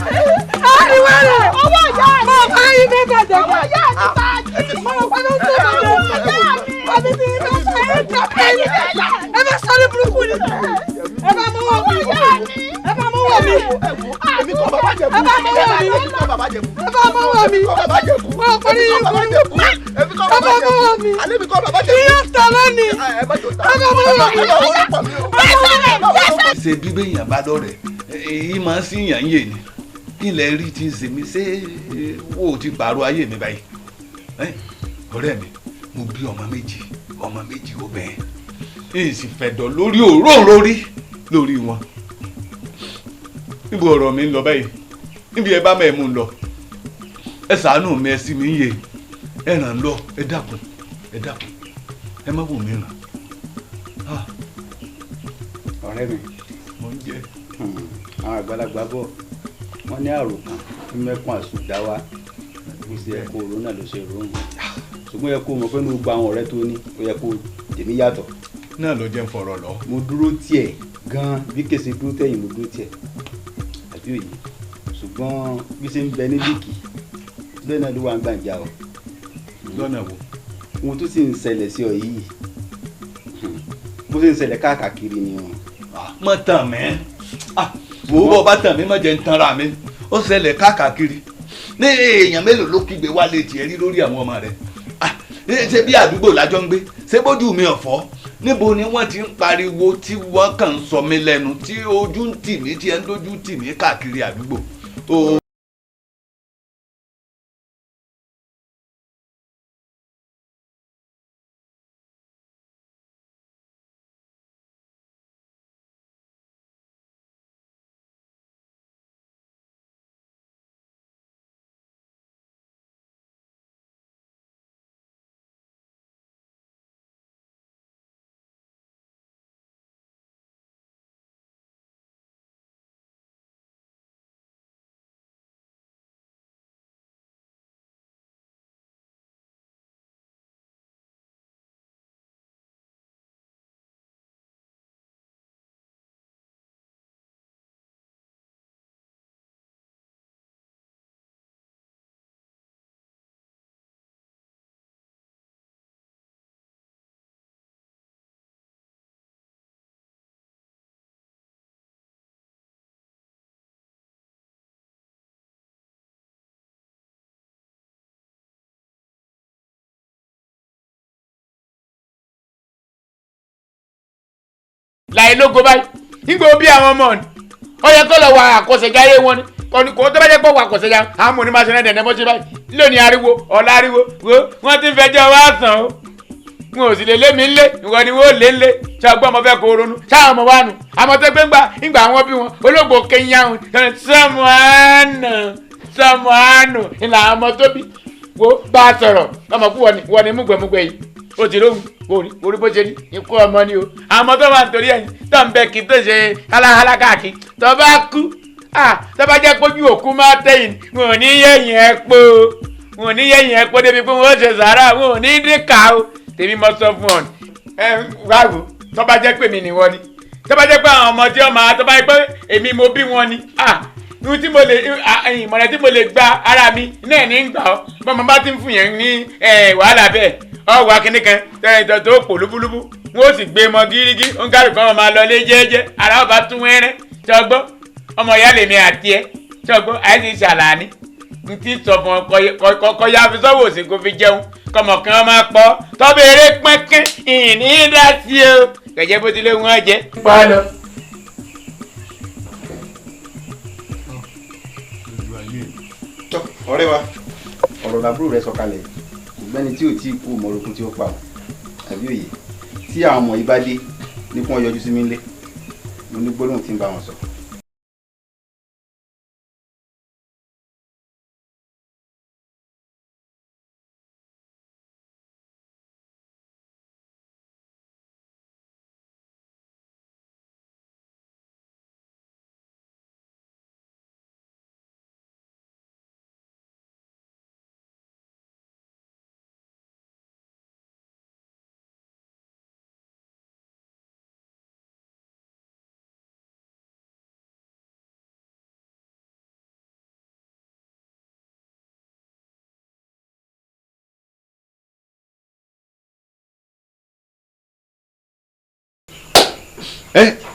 ẹ̀rì wẹ́rẹ̀ owó ìyá mi mo bá yín ní bẹ̀jẹ̀ owó ìyá mi bá jẹ́ mo rò pé ó ń sọ bẹ̀jẹ̀ àbí tí ẹ bá fẹ́ ẹ jẹ́ pẹ́ẹ́lí ẹ bá sọ ní burúkú ni ẹ bá mú wọ̀ mí ẹ bá mú wọ̀ mí èmi kọ́ bàbá jẹ̀bú ẹ bá mú wọ̀ mí èmi kọ́ bàbá jẹ̀bú ẹ bá mú wọ̀ mí bàbá jẹ̀bú wọ́n kọ́ ní yín kú èmi kọ́ ẹ bá mú wọ̀ mí alẹ́ mi kọ́ bàbá jẹ̀bú ìyá tẹ̀lé ni ẹ bá jò ta ẹ bá mú wọ̀ mí. ṣe bíbẹ́ èèyàn bá lọ́rẹ̀ èyí máa ń sí yàn yé ni kí lẹ rí ti ń ṣe mí ṣé wo ti pààrọ̀ ayé mi báyìí ọ̀rẹ́ mi mo bí ọmọ méjì obìnrin èyí sì fẹ̀dọ̀ lórí òró lórí wọn níbo ọ̀rọ̀ mi ń lọ báyìí níbi ẹ bá mẹ́ mú un lọ ẹ ṣàánú mi ẹ sì mí yé ẹ ràn lọ ẹ dákun ẹ má wò mí ràn. ọ̀rẹ́ mi mo ń jẹ. àwọn àgbàlagbà bọ̀ wọ́n ní àròkàn tí mẹ́kún àsùdá wa bó ṣe yẹ kó ronú náà ló ṣe ronú ṣùgbọ́n yẹ kó mọ̀ pé ní gbogbo àwọn ọ̀rẹ́ tó ní ó yẹ kó tèmi yàtọ̀. náà ló jẹ́ ń fọ̀rọ̀ lọ. mo dúró tiẹ̀ gan-an bí kèsì dúró tẹ̀yìn mo dúró tiẹ̀ àbí òye ṣùgbọ́n bí ṣe ń bẹ ní bíkì bẹ́ẹ̀ náà ló wà ń gbàǹjà o. lọ́nà wo. ohun tó sì ń ṣẹlẹ̀ sí ọ yìí bó ṣe ń ṣẹlẹ̀ káàkiri ni o. mọ tàn mí wò ó bá tàn mí mọ jẹ ń tanra mi ó ṣẹlẹ̀ káàkiri ní èèyàn mélòó ló kígbe wálé tiẹ̀ rí lórí àwọn ọmọ rẹ̀ ṣé bí àdúgbò lájọ ń gbé ṣé bójú mi ọ̀fọ́ níbo ni wọ́n ti ń pariwo tí wọ́n kàn ń sọ mí lẹ́nu tí ojú ń tì mí tí ẹ ń dojú tì mí káàkiri àdúgbò. láì lógo báyìí nígbà ó bí àwọn ọmọ ni ó yẹ kó lọ wà àkọsẹ̀jáyé wọn ni kò tó bá jẹ́ pé wà àkọsẹ̀já àwọn ọmọ onímọ̀ àṣẹ dẹ̀dẹ̀ mọ́ṣẹ́ báyìí lónìí ariwo ọ̀la ariwo wọ́n ti ń fẹjọ́ wá sàn ó wọn ò sì lè lé mi lé ìwọ ni wọ́n lé lé ṣàgbọ́n ọmọ fẹ́ kó ronú ṣáà ọmọ wa nù àmọ́ tó gbé ńgbà àwọn bí wọn olóògbé kẹyìn sọmọ́ánù ìlà ọmọ tó bí wo bá a sọ̀rọ̀ ọmọ kú wọ ni múgbẹ̀múgbẹ̀ yìí ó ti lóhùn orí bó ṣe ní ikú ọmọ ni o àwọn tó wà nítorí ẹ̀yìn tó ń bẹ kí tó ṣe kálákálá káàkiri tó bá kú tó bá jẹ́ pójú òkú máa tẹ̀yìn wọn ò ní yẹ̀yìn ẹ̀ pọ̀ débi pé wọ́n ṣe sàárà wọn ò ní dínkà o tèmi mọ sọ fún ọ wáwo tó bá jẹ́ pé mi ni wọ́n ni tó bá jẹ́ pé àwọn ọmọ tí wọ́n máa tó bá jẹ́ pé èmi mo bí wọn ni ohun tí mo lè ìmọ̀ràn tí mo lè gba ara mi náà ní gbà ọ́ bọ́n mo bá ti ń fún yẹn ní wàhálà bẹ́ẹ̀ ọwọ́ akínní kan tẹ́lẹ̀ tó pò lúbúlúbú wọ́n ó sì gbé mọ gírígí ó ń kárí kan máa lọ lé jẹ́ẹ́jẹ́ ara ọba tún wẹ́rẹ́ ṣọgbọ́n ọmọ ìyá lèmi àti ẹ ṣọgbọ́n àìsí ṣàlàní n ti sọ fún ọ kọ ya fi sọ́wọ́ òsì kó fi jẹun kọmọ kan máa pọ̀ tọ́bẹ̀ eré pẹ́kẹ́ ìní dá sí o kẹ̀jẹ́ bó tilẹ̀ wọ́n jẹ́. ọ̀rẹ́ wa ọ̀rọ̀ làbúrò rẹ sọ̀kalẹ̀ ìgbẹ́ni tí ò tí ì kú mọ̀rọ̀kún tí ó pa ọ́ àbí òye tí àwọn ọmọ yìí bá dé ní kí wọ́n yọjú sí mi nílé mo ní gbólóhùn tí ń bá wọn sọ.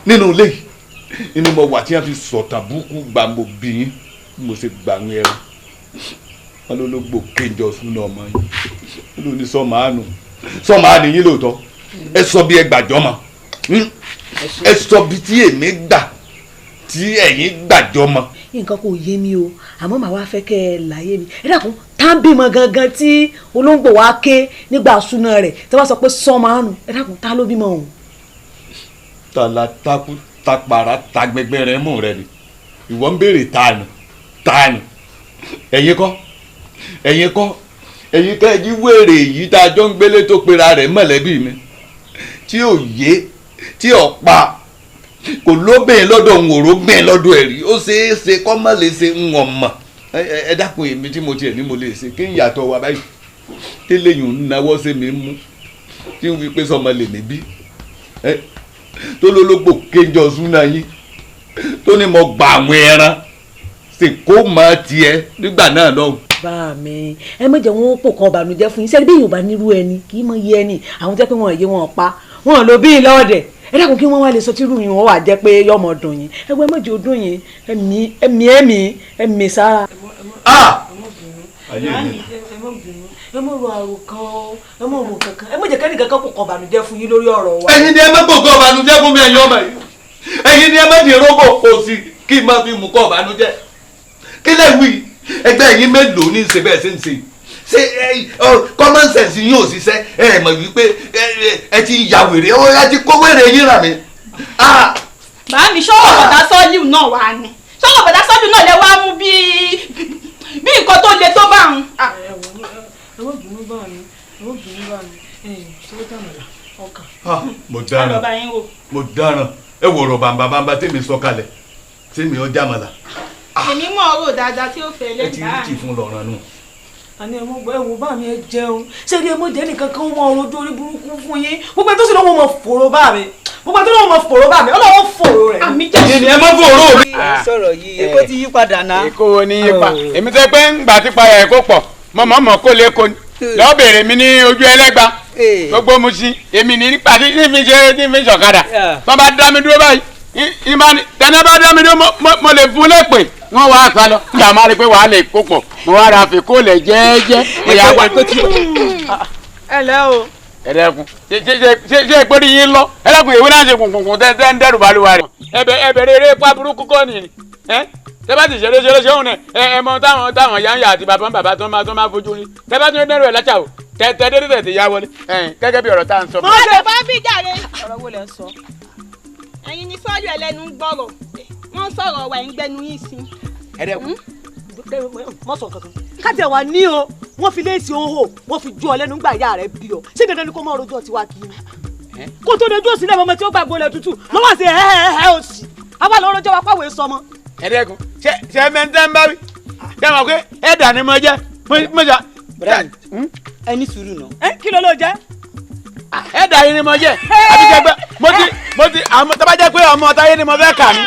nínú ilé yìí ni mo wà tí wọ́n fi sọ̀tàn búkú gbà mo bí yín mo ṣe gbà ń ẹran wọn ló gbò kéjọ súná ọmọ yín wọn ló ní sọmáàánù yín lóòótọ́ ẹ sọ bí ẹ gbàjọ́ mọ́ ẹ sọ bí tí èmi gbà tí ẹ̀yin gbàjọ́ mọ́. nǹkan kò yé mi o àmọ́ màá wá fẹ́ kẹ́ ẹ láyé mi ẹ dàkún tá ń bímọ gangan tí olóńgbò wá ké nígbà súná rẹ̀ tí wọ́n sọ pé sọmáàánù ẹ dàkún tá ló bímọ òun. tala taku tapara tagbẹgbẹ rẹ mú rẹ ni ìwọ ń béèrè tani ẹ̀yin kọ́ ẹ̀yin jí wèrè yìí tá a jọ ń gbélé tó pera rẹ̀ mọ̀lẹ́bí mi tí ò yé tí ò pa kò lóbìn lọ́dọ̀ ń wòró gbìn lọ́dọ̀ ẹ̀rí ó ṣeé ṣe kọ́ mọ́ lè ṣe ń wọ̀n mọ̀ ẹ dákun èmi tí mo tiẹ̀ ní mo lè ṣe kí n yàtọ̀ wa báyìí kí lèyìn ń náwó sí mi mú tí n fi pé sọmọ lè mí bí tó lólógbò kéjọ súná yín tó ní mo gbà àwọn ẹran ṣe kó mọ tiẹ̀ nígbà náà lọ́hùn. bá mi ẹ méje wọn pò kan ọbànújẹ́ fún yín sẹ́ni bí yorùbá nírú ẹni kì í mọ iye ẹni àwọn tẹ́ pé wọn yé wọn pa wọn ló bí lọ́ọ̀dẹ̀ ẹ dákun kí wọ́n wá lè sọ tírú yín wọ́n wà jẹ́ pé yọmọ dùn yín ẹgbẹ́ méje ọdún yín ẹ̀mí sára. ẹ mọ̀ ro àrò kan ẹ mọ̀ ro kankan ẹ mọ̀ jẹ́ kẹ́ni kankan kò kàn bànújẹ́ fún yín lórí ọ̀rọ̀ wa. ẹ̀yin ni ẹ má gbogbo bànújẹ́ fún mi ẹ̀yin ọmọ yìí ẹ̀yin ni ẹ má di rógbò òsì kí n má fi mú kọ́ bànújẹ́ kí lè wí ẹgbẹ́ ẹ̀yin mélòó ní ṣe bẹ́ẹ̀ ṣe ń ṣe common sense yín ò ṣiṣẹ́ ẹ mọ̀ wípé ẹ ti ya wèrè ẹ ti kó wèrè yín rà mí. bàá mi ṣọ́wọ́ bọ̀dá sọ́ọ́lù náà wà ní ṣọ́wọ́ bọ̀dá sọ́ọ́lù náà lè wá mú bí nǹkan tó le tó bá ń. ẹ wọ́n bínú bá mi ṣé ó dànù là ọkàn. mo dáràn ẹ wọ̀rọ̀ bàǹbà tèmi sọ kalẹ̀ tèmi ọjà mọ̀lá. èmi mọ̀ ọ́rọ̀ dáadáa tí ó fẹ́ lẹ́yìn. ẹ ti rí tì fún lọ́ràn nù. àní ẹ mọ gbọ́ ẹ̀wò bá mi ẹ jẹun ṣé ilé ẹmọ jẹ́ nìkan kan wọn ọrọ̀ ojú orí burúkú fún yín gbogbo ẹ tó sì lọ́wọ́ mọ fòrò bá mi gbogbo ẹ tó lọ́wọ́ mọ fòrò bá mi ọlọ́wọ́ fòrò rẹ̀. àmì jẹ́ ni ẹ má fòrò mi. sọ̀rọ̀ yìí èkó ti yí padà náà. èkó wo ni yí pa èmi tẹ́ pé ń gbà tí payà ẹ̀kọ́ pọ̀ mọ̀mọ́ kó lè kó ni lọ́ọ́ bèrè mi ní ojú ẹlẹ́gba gbogbo mu sí èmi ní nípa tí ní fi ṣọ̀kadà tó bá dá mi dúró báyìí tẹ́lẹ̀ bá dá mi dúró mo lè fún lẹ́pẹ̀ wọ́n wá àṣà lọ kí a máa rí pé wàá lè kó pọ̀ mo wá ra àfikún lè jẹ́ẹ́jẹ́ ìyàwó ẹ lẹ́ o. ẹ dẹ́kun ṣe ìpèrè yín lọ ẹ dẹ́kun ìwé náà ṣe kùnkùnkùn tẹ́ ń dẹ́rù balùwà rẹ̀ ẹbẹ̀rẹ̀ eré pa burúkú kọ́ nìyí tẹ́bá ti ṣeré ṣéun náà ẹ mọ táwọn yáǹyà àti bàbá tó máa fojú rí tẹ́bá tó ń dẹ́rù ẹ̀ láṣà o tẹ́tẹ́ ti yá wọlé gẹ́gẹ́ bí ọ̀rọ̀ tá à ń sọ. mo lè bá bí jàre. ọ̀rọ̀ wo lẹ ń sọ. ẹ̀yin ni sọ́ọ́lù ẹlẹ́nu ń gbọ́rọ̀ wọ́n ń sọ̀rọ̀ wà ń gbẹnu yín sí. ẹ dẹ́kun mọ sọ kankan kájẹ wa ní o wọ́n fi léèsì òhò wọ́n fi ju ọ lẹ́nu gbà yá rẹ bí ọ ṣé dandan ni kó mọ ọrọjọ tiwa kì í kó tó dojú òsì náà mọmọ tí ó gbàgbọ́ lẹ tútù mọ wá sí ẹ òsì àwa lọ ọrọjọ wa pàwé sọmọ. ẹ dẹ́kun ṣe mẹ́ntẹ́ ń bá wí ṣe mọ̀ pé ẹ̀dà ni mo jẹ́ mo jà. ẹ ní sùúrù náà. kí ló ló jẹ́. ẹ̀dà yìí ni mo jẹ́ àbíkẹ́gbẹ́ mo ti àmọ́ tó bá jẹ́ pé ọmọ táyé ni mo fẹ́ kà ní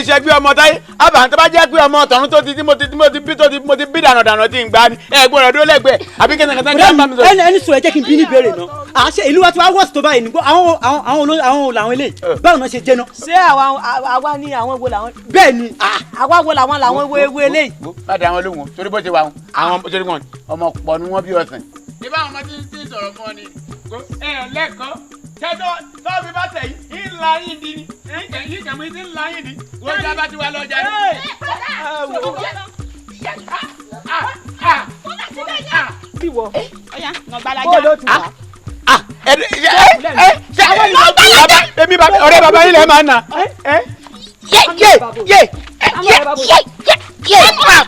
ìṣẹ́gbẹ́ ọmọ táyé àbá tó bá jẹ́ pé ọmọ tọ̀run tó ti bí dànù tí ń gbá ni gbọ́dọ̀ dúró lẹ́gbẹ̀ẹ́ àbí kẹ́nìkan tán kí wọ́n bá mi sọ. ẹni sọ ẹ jẹ́ kí n bí ní ìbéèrè náà àṣẹ ìlú wa ti wá wọ́ọ̀sì tó báyìí nígbó àwọn làwọn eléyìí báwo náà ṣe jẹ́ náà. ṣé àwa ni àwọn wo làwọn. bẹ́ẹ̀ ni àwa wo làwọn wo eléyìí. má dá wọn lóhùn torí bó ṣe wà àwọn torí wọn ọmọ pọ̀ ni wọ́n bí ọ̀sán. ìbá àwọn ọmọ tí ń sọ̀rọ̀ fún ọ ni lẹ́kọ̀ọ́ tẹ́tọ́ tọ́ọ̀bì bá tẹ̀ yìí ńlá yìí di ni yìí kẹ̀mú yìí ńlá yìí di wọ́n já bá ti wá lọ́jà ni. bí wọ ọyá nà gbalaja. bó ló ti wá. èmi ọ̀rẹ́ bàbá yín lẹ máa ń nà.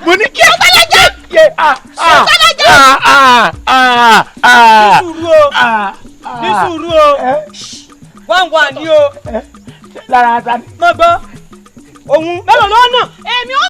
mo ní kí ọgbàlájà. ní sùúrù o wá ní o. lára ta ni. mo gbọ́ òun mélòó ló nà. èmi ò.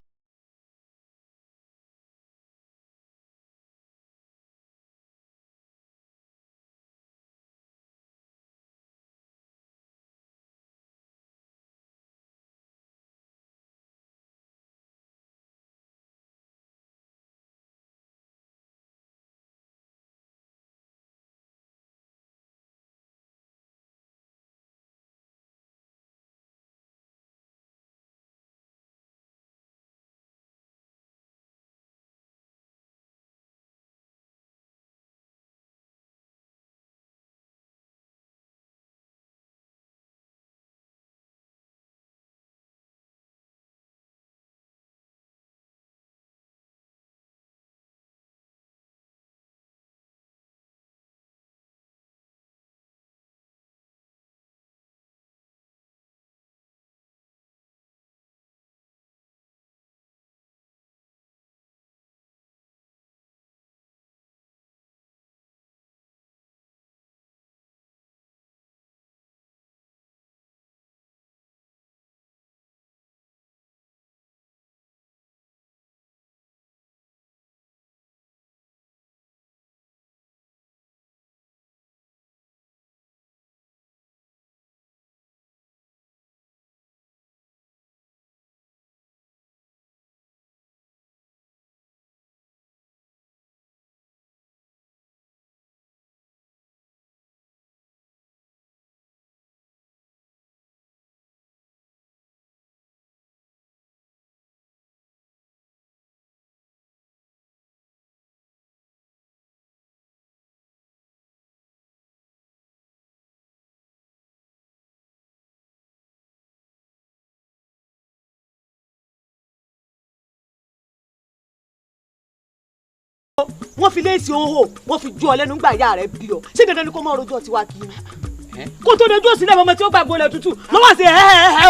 wọ́n fi léèsì òhò wọ́n fi ju ọ lẹ́nu gbà yá rẹ̀ bí ọ ṣé dandan ni kó mọ rojọ́ tiwa kì í kó tó dojú òsì lẹ́mọ̀ tí ó gbàgbó lẹ̀ tútù ló wà sí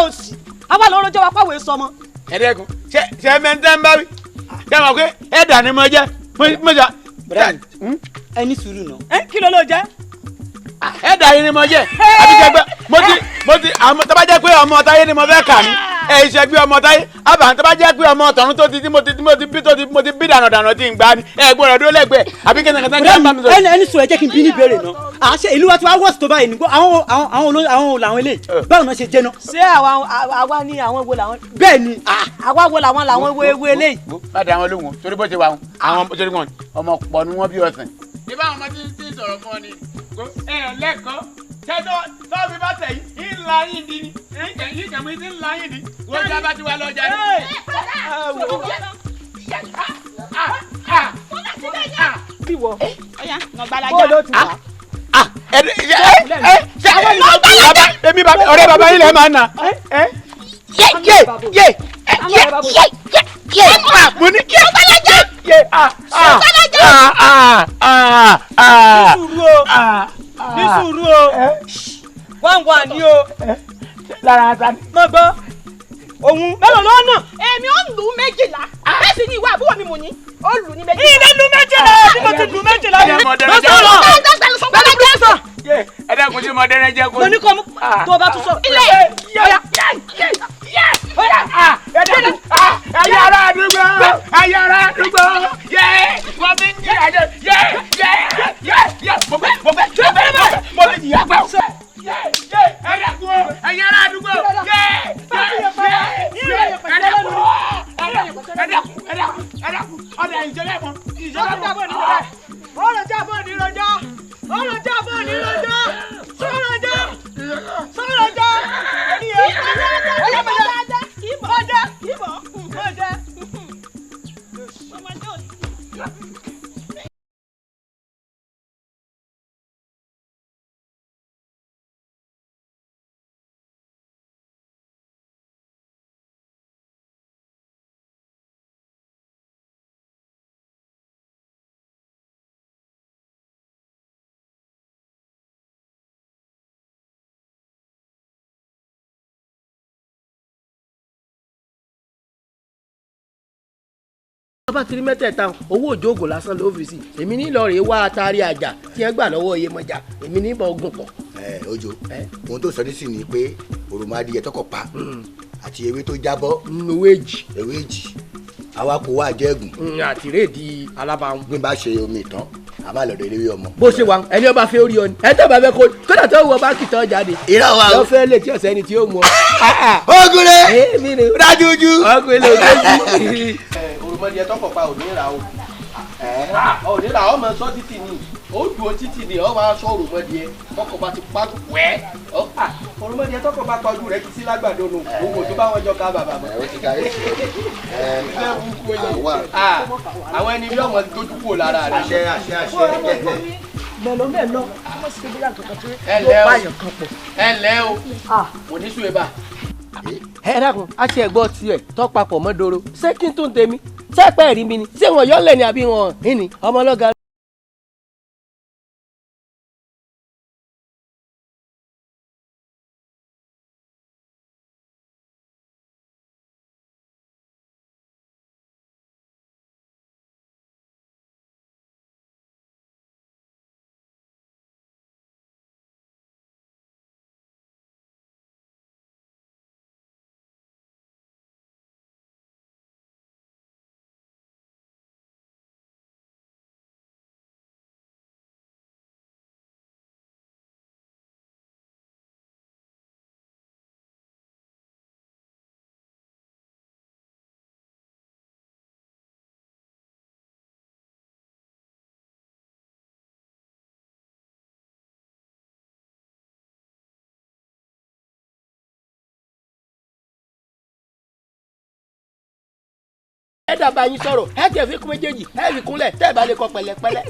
òsì àwa lọ rojọ́ wa pàwé sọmọ. ẹ̀ẹ́dẹ́gun ṣe mẹ́ńtẹ́ ń bá wí ṣe mọ̀ pé ẹ̀dà ni mo jẹ́ mo jà. ẹni sùúrù náà. kí ló jẹ́. ẹ̀dà yìí ni mo jẹ́ àbíjẹgbẹ́ mo ti tó bá jẹ́ pé ọmọ táyé ni mo fẹ́ kà ní ìṣẹ́gbẹ́ ọmọ táyé àbá tó bá jẹ́ pé ọmọ tọ̀run tó ti bí dànù tí ń gbá ni ẹ̀gbọ́n rẹ̀ dúró lẹ́gbẹ̀ẹ́ àbí kí ẹnìkan jẹ́ àmà mi sọ. ẹni sùúrù ẹ jẹ́ kí n bí ní ìbéèrè náà àṣẹ ìlú wa ti wá wọ́ọ̀sì tó báyìí nígbó àwọn làwọn eléyìí báwo náà ṣe jẹ́ náà. ṣé àwa ni àwọn wo làwọn. bẹ́ẹ̀ ni àwa wo làwọn wo eléyìí. má dá wọn lóhùn torí bó ṣe wà àwọn torí wọn ọmọ pọ̀ ni wọ́n bí ọ̀sìn. ìbá àwọn ọmọ tí ń sọ̀rọ̀ fún ọ ni lẹ́kọ̀ọ́ tẹ́tọ́ tọ́ọ̀fì bá tẹ̀ yìí ńlá yìí di ni yìí kàmú yìí ńlá yìí di wọ́n já bá ti wà lọ́jà ni. bí wọ ọyá nà gbalaja. bó ló ti wá. èmi ọ̀rẹ́ bàbá yín lẹ máa ń nà. mo ní kí ọgbàlájà. ní sùúrù o wá ní o. lára ta ni. mo gbọ́ òun mélòó ló nà. èmi ò lù méjìlá bẹ́ẹ̀ sì ni ìwà àbúrò mi mò ní ó lù ní méjìlá. ilé lu méjìlá tí mo ti lu méjìlá ni. mo sọ̀rọ̀ ẹ dẹ́kun sí mọdẹrẹ jẹ kó. mo ní kọ́ tó o bá tún sọ̀rọ̀. ilé ẹyà ara àdúgbò wọ́n fi ń jí àjẹ mo fi jìyà gbà. ẹyà ara àdúgbò ọ̀dà ìjọba ẹ̀fọn ọ̀rọ̀ jábọ̀ ní rọjọ́ sọ̀rọ̀ jọ́ ní ẹ̀ bá ti rí mẹ́tẹ̀ẹ̀ta owó òjòògùn lásán ló fi sí èmi ní lọ́ọ̀rẹ́ wá atari àjà tí ẹ gbà lọ́wọ́ Iyemọja èmi ní ìbọn ogun pọ̀. Ojo ohun tó sọ ní sí ni pé òròmọdìyẹ tọkọ pa àti ewé tó jábọ́ ewé èjì àwa kò wá jẹ́gùn àti rédí alábàáhùn. bí n bá ṣe omi ìtàn a máa lọ́dọ̀ eléwé ọmọ. bó ṣe wà ẹni ọba fẹ́ orí ọ ni ẹ tẹ́ bá fẹ́ kódà tó wọ báńkì tán jáde. ìrọ̀ wa o lọ fẹ́ lè tí ọ̀sẹ̀ ni tí ó mú ọ. Ògúnrẹ́ dájújú. ọkùnrin lè ojú. òròmọdìyẹ tọkọ pa òní ra o òní ra ọmọ sọ títì ni ó dùn ó títì ni ọ máa sọ òròmọdìyẹ tọkọ bá ti pa wẹ́ òròmọdìyẹ tọkọ bá tọ́jú rẹ kìí sí lágbàdo nù gbogbo tó bá wọn jọ ká bàbà mọ́. àwọn ẹni bí ọmọ tójú kúrò lára rẹ. mẹ́lọ ọmọ sì ṣe bóyá kankan tó yóò báyọ̀ kan pọ̀. ẹ ǹlẹ́ o kò ní sùn ẹ bá. ẹ dákun a ti ẹ̀gbọ́n tiẹ̀ tọ́ papọ̀ mọ́ doro ṣé kí n tún tèmi ṣé pẹ́ rí mi ni ṣé wọn yọ lẹ́ni àbí wọn ìní ọmọ ọlọ́gà. ẹ dàbà yín sọ̀rọ̀ ẹ tẹ̀ fi kún méjèèjì ẹ fi kúnlẹ̀ tẹ́ ẹ bá lè kọ pẹ̀lẹ́pẹ̀lẹ́.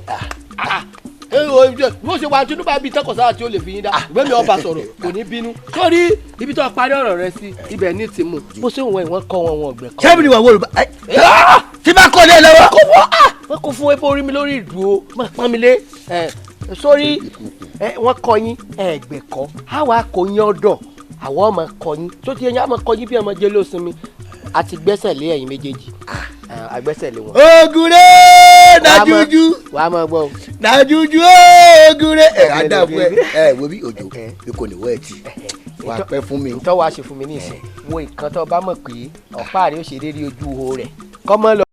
bó ṣe wà Tinubu bíi tọkọsára tí ó lè fi yín dá ìgbẹ́mi ọba sọ̀rọ̀ kò ní bínú sórí ibi tó parí ọ̀rọ̀ rẹ sí ibẹ̀ ní tìmù bó ṣe wọ̀n ìwọ̀n kọ́ wọn ọ̀gbẹ́ kọ́. sẹ́mi ni wà wọ́ọ̀lù tí bá kọ́ lé lọ́wọ́. wọ́n kò fún epo orí mi lórí ìdúró pọ́n mi lé sórí wọ́n kọ́ yín ẹ̀gbẹ̀kọ́ àwa kò yín ọ̀dọ̀ àwọn ọmọ kọ́ yín tó ti yẹn àmọ́ kọ́ yín bí ọmọ jẹ́ lóṣùmí àti gbẹ́sẹ̀ lé ẹ̀yin méjèèjì agbẹ́sẹ̀ lé wọn. Ògúnrẹ́ dájújú wà á máa gbọ́ o. dájújú Ògúnrẹ́ àdàbọ̀ wo bí òjò bí kò ní wọ́ ẹ̀ tì wà á pẹ́ fún mi. ntọ́ wàá ṣe fún mi ní ìsìn wo ìkan tó bá mọ̀ pé ọ̀pá rẹ̀ ó ṣe déédéé ojú ihò rẹ̀ kọ́mọ́ lọ.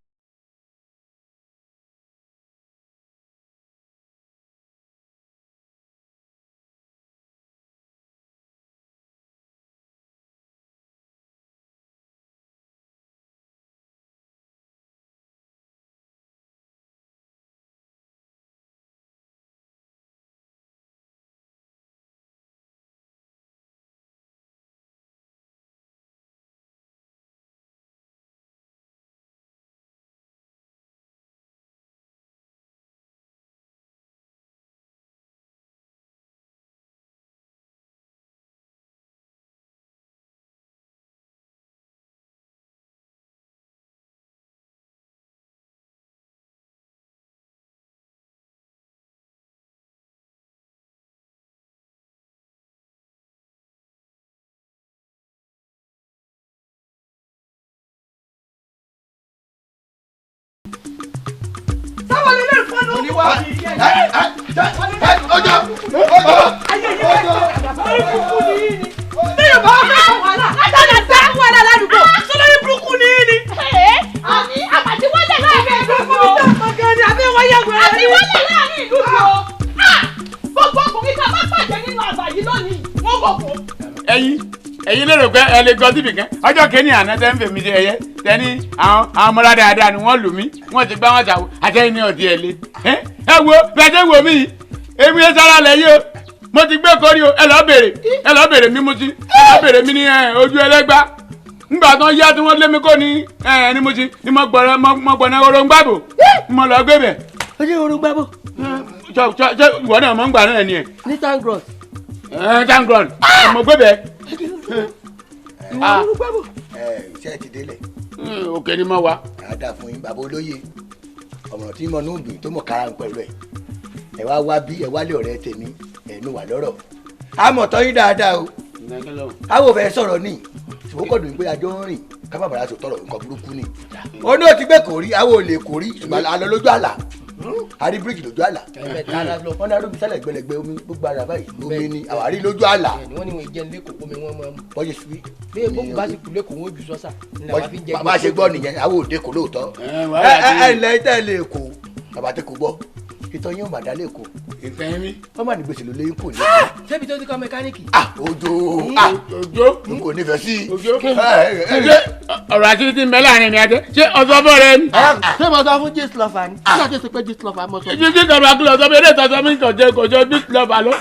ẹ̀yin lérò pé ẹ lè gọ síbì kan ọjọ́ kẹ́ni àná tẹ́ ń fèmí ṣe ẹyẹ tẹ́ni àwọn ọmọlá dáadáa ni wọ́n lù mí wọ́n ti gbá wọn ṣàwọ́ àtẹ́yìn ní ọ̀dí ẹ̀ lé ẹ wo bẹ́ẹ̀ wò mí yìí èmi ẹ sára lẹ̀ yìí o mo ti gbé kórí o ẹ lọ́ọ́ bèrè mi mú sí ẹ lọ́ọ́ bèrè mi ní ojú ẹlẹ́gbá ńgbà tán yá tí wọ́n lé mi kó ní ẹni mú sí ni mo gbọ̀nà orongbàbò mo lọ gbé bẹ̀. ó ní orongbàbò. ṣé ìwọ náà mọ̀ ń gbà náà ni ẹ̀. ní tangrod. tangrod mo gbé bẹ̀. iṣẹ́ ti délẹ̀. òkè ni mo wà. àdá fún yín bàbá olóye ọmọ tí mo nù dùn tó mọ̀ kára ń pẹ̀lú ẹ̀ ẹ wá wá bí ẹ wálé ọ̀rẹ́ tèmi ẹnu wà lọ́rọ̀ àmọ̀ tọ́ yín dáadáa o àwọn ò fẹ́ sọ̀rọ̀ ní ṣùgbọ́n kọ̀ dùn pé àjọ ń rìn ká má bàa tó tọrọ nǹkan burúkú ni ó ní ó ti gbé kórí àwọn olè kórí ṣùgbọ́n àlọ́ lójú àlà àrí bíríkì lójú àlà wọn ní arúgbó sálẹ̀ gbẹlẹgbẹ omi gbogbo ara báyìí omi ni àwárí lójú àlà. wọ́n ní wọn jẹ́ lẹ́kọ̀ọ́ omi wọn mọ́ bọ́jú sí. bí gbogbo bá sì kú lẹ́kọ̀ọ́ wọn ojú sọ́sà. bàbá ṣe gbọ́ nìyẹn àwọn òde kò lóòótọ́ ẹ ǹlẹ́ tẹ́ lè kó bàbá tẹ́ kò gbọ́ ìtọ́ yín ò mà dá lè kó. ìfẹ́ mi. wọ́n mà ní gbèsè ló léyìn kò ní. ṣébi tó ti kọ́ mẹkáníìkì. ojo n kò nífẹ̀ẹ́ sí. ọ̀rọ̀ àti ti mẹ́lẹ̀ àárín mi àti ṣé ọ̀sọ́ bọ̀ rẹ ni. ṣé mo sọ fún gist lover ni. ṣé àti ṣe pé gist lover mo sọ. jíjí kọ̀ọ̀bà kúlọ̀ sọ pé eré ìtọ́sọ́ mi kò jẹ́ gist lover lọ.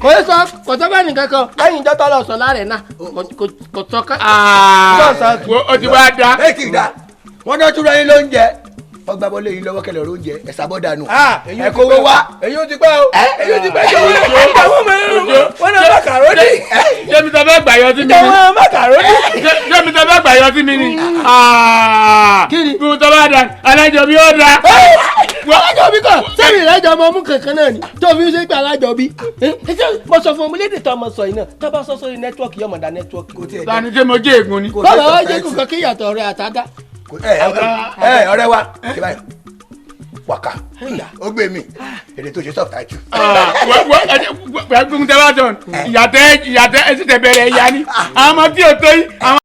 kò í sọ kò sọ fẹ́ nìkan kan lẹ́yìn ìjọ tọ́lọ̀ sọ láàrẹ̀ náà kò sọ ká. o ti wá da. ẹ kì í da wọn náà tún rẹyìn lóúnjẹ wọn gbà bọ́lé yìí lọ́wọ́ kẹlẹ̀ oúnjẹ ẹ̀sà bọ́ dànù ẹ kówó wá. èyí ó ti pẹ́ o èyí ó ti pẹ́ jọ wọn náà màkàrónì. jẹ́mi tọ́ fẹ́ gbàyọ sí mi ni. wọn màkàrónì. jẹ́mi tọ́ fẹ́ gbàyọ sí mi ni. kí ni. bí mo tọ́ bá da alájọ bí ó da. alájọ bí kọ sẹ́mi ìrẹ́jọ ọmọ ọmú kankan náà ni tó fi ń ṣe pé alájọ bí. mo sọ fún ọmọlédè tó ọmọ sọ yìí náà tó bá sọ sórí nẹ́tíwọ́ọ̀kì yọmọ dá nẹ́tíwọ́ọ̀kì. tani ṣe mo jẹ́ ègún ni. bọ́lá ọ jẹ́ kó kí ìyàtọ̀ rẹ̀ àtàdá. ọ̀rẹ́ wa ṣe báyìí waka ó gbé mi èdè tó ṣe subtitle. gbẹ̀gbẹ̀ tẹ́ bá tọ̀ ìyàtẹ̀ ẹ̀sìn tẹ̀ bẹ̀rẹ̀ ìyá ni àwọn ọmọ tí ò tó yìí.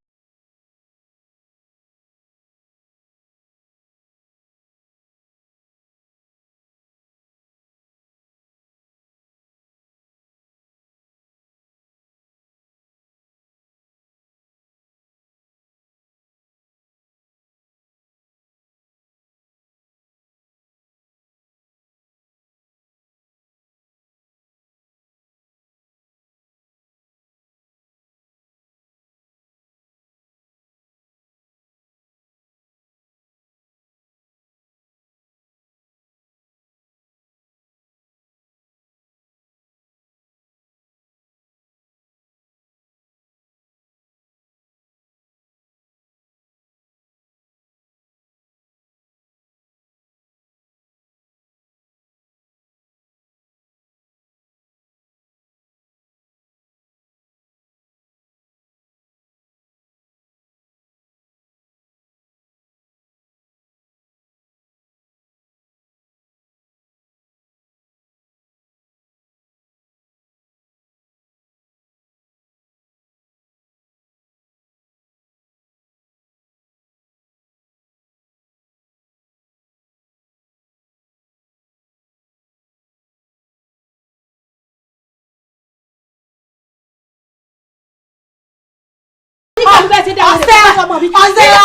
ọ̀sẹ̀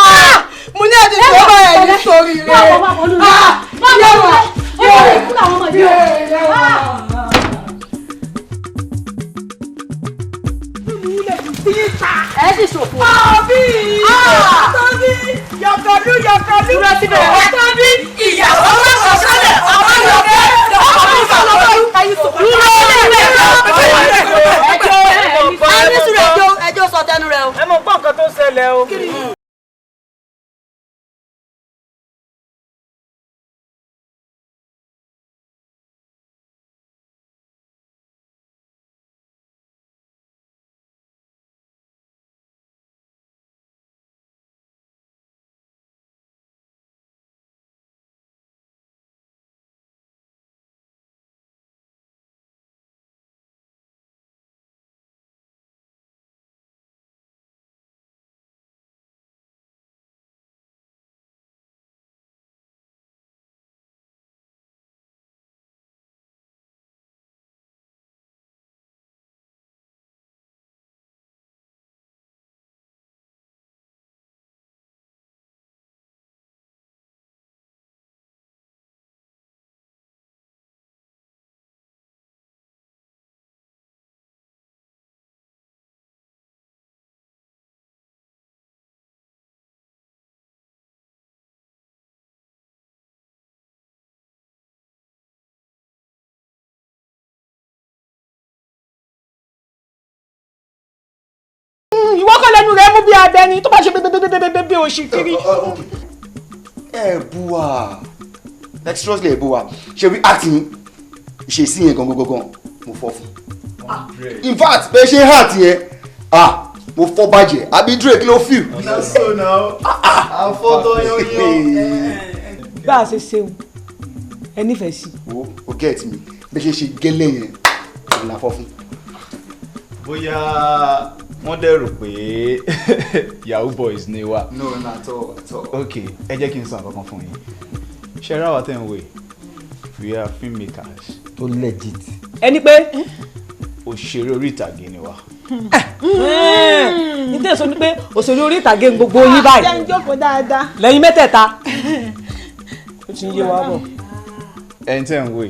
mo ní ẹ̀dí tó bá ẹ̀ ní sórí rẹ̀. ẹ ti ṣòfò. Àbí yọkọlú ọtọ́bí ìyàwó lọ́kọ̀ sálẹ̀ ọmọ yọkẹ́ ọmọ ìfọlọ́wọ́ ẹjọ́ sọ tẹnu rẹ o. ẹ mọ gbọ́ nǹkan tó ṣẹlẹ̀ o. ìwọ kọ́ lẹ́nu rẹ̀ mú bí abẹni tó bá ṣe bẹ́ẹ̀ bí oṣù kiri. ẹ bu wa extras lè bu wa ṣe wí acting ìṣesí yẹn gangan mo fọ́ fún in fact bẹ́ẹ̀ ṣe hàn tiẹ̀ mo fọ́ bàjẹ́ àbí Drake ló feel. na so now àfọ́tọ́ yányán. bá a ṣe ṣeun ẹ nífẹ̀ẹ́ sí. o get me bí ṣe gẹ́lẹ́ yẹn kò là fọ́ fún. bóyá wọ́n dẹ̀ rò pé yahoo boys ni wa. no not at all. ok ẹ jẹ́ kí n sọ àkọ́kọ́ fún yín ṣe ra wa tẹ̀ ń wé we are filmmakers. tó legit. ẹni pé. òṣèré orí ìtàgé ni wa. ní tẹ̀sán ni pé òṣèré orí ìtàgé gbogbo yín báyìí. jẹ́ ń jókòó dáadáa. lẹ́yìn mẹ́tẹ̀ẹ̀ta ó ti ń yé wa bọ̀. ẹni tẹ́ ń wé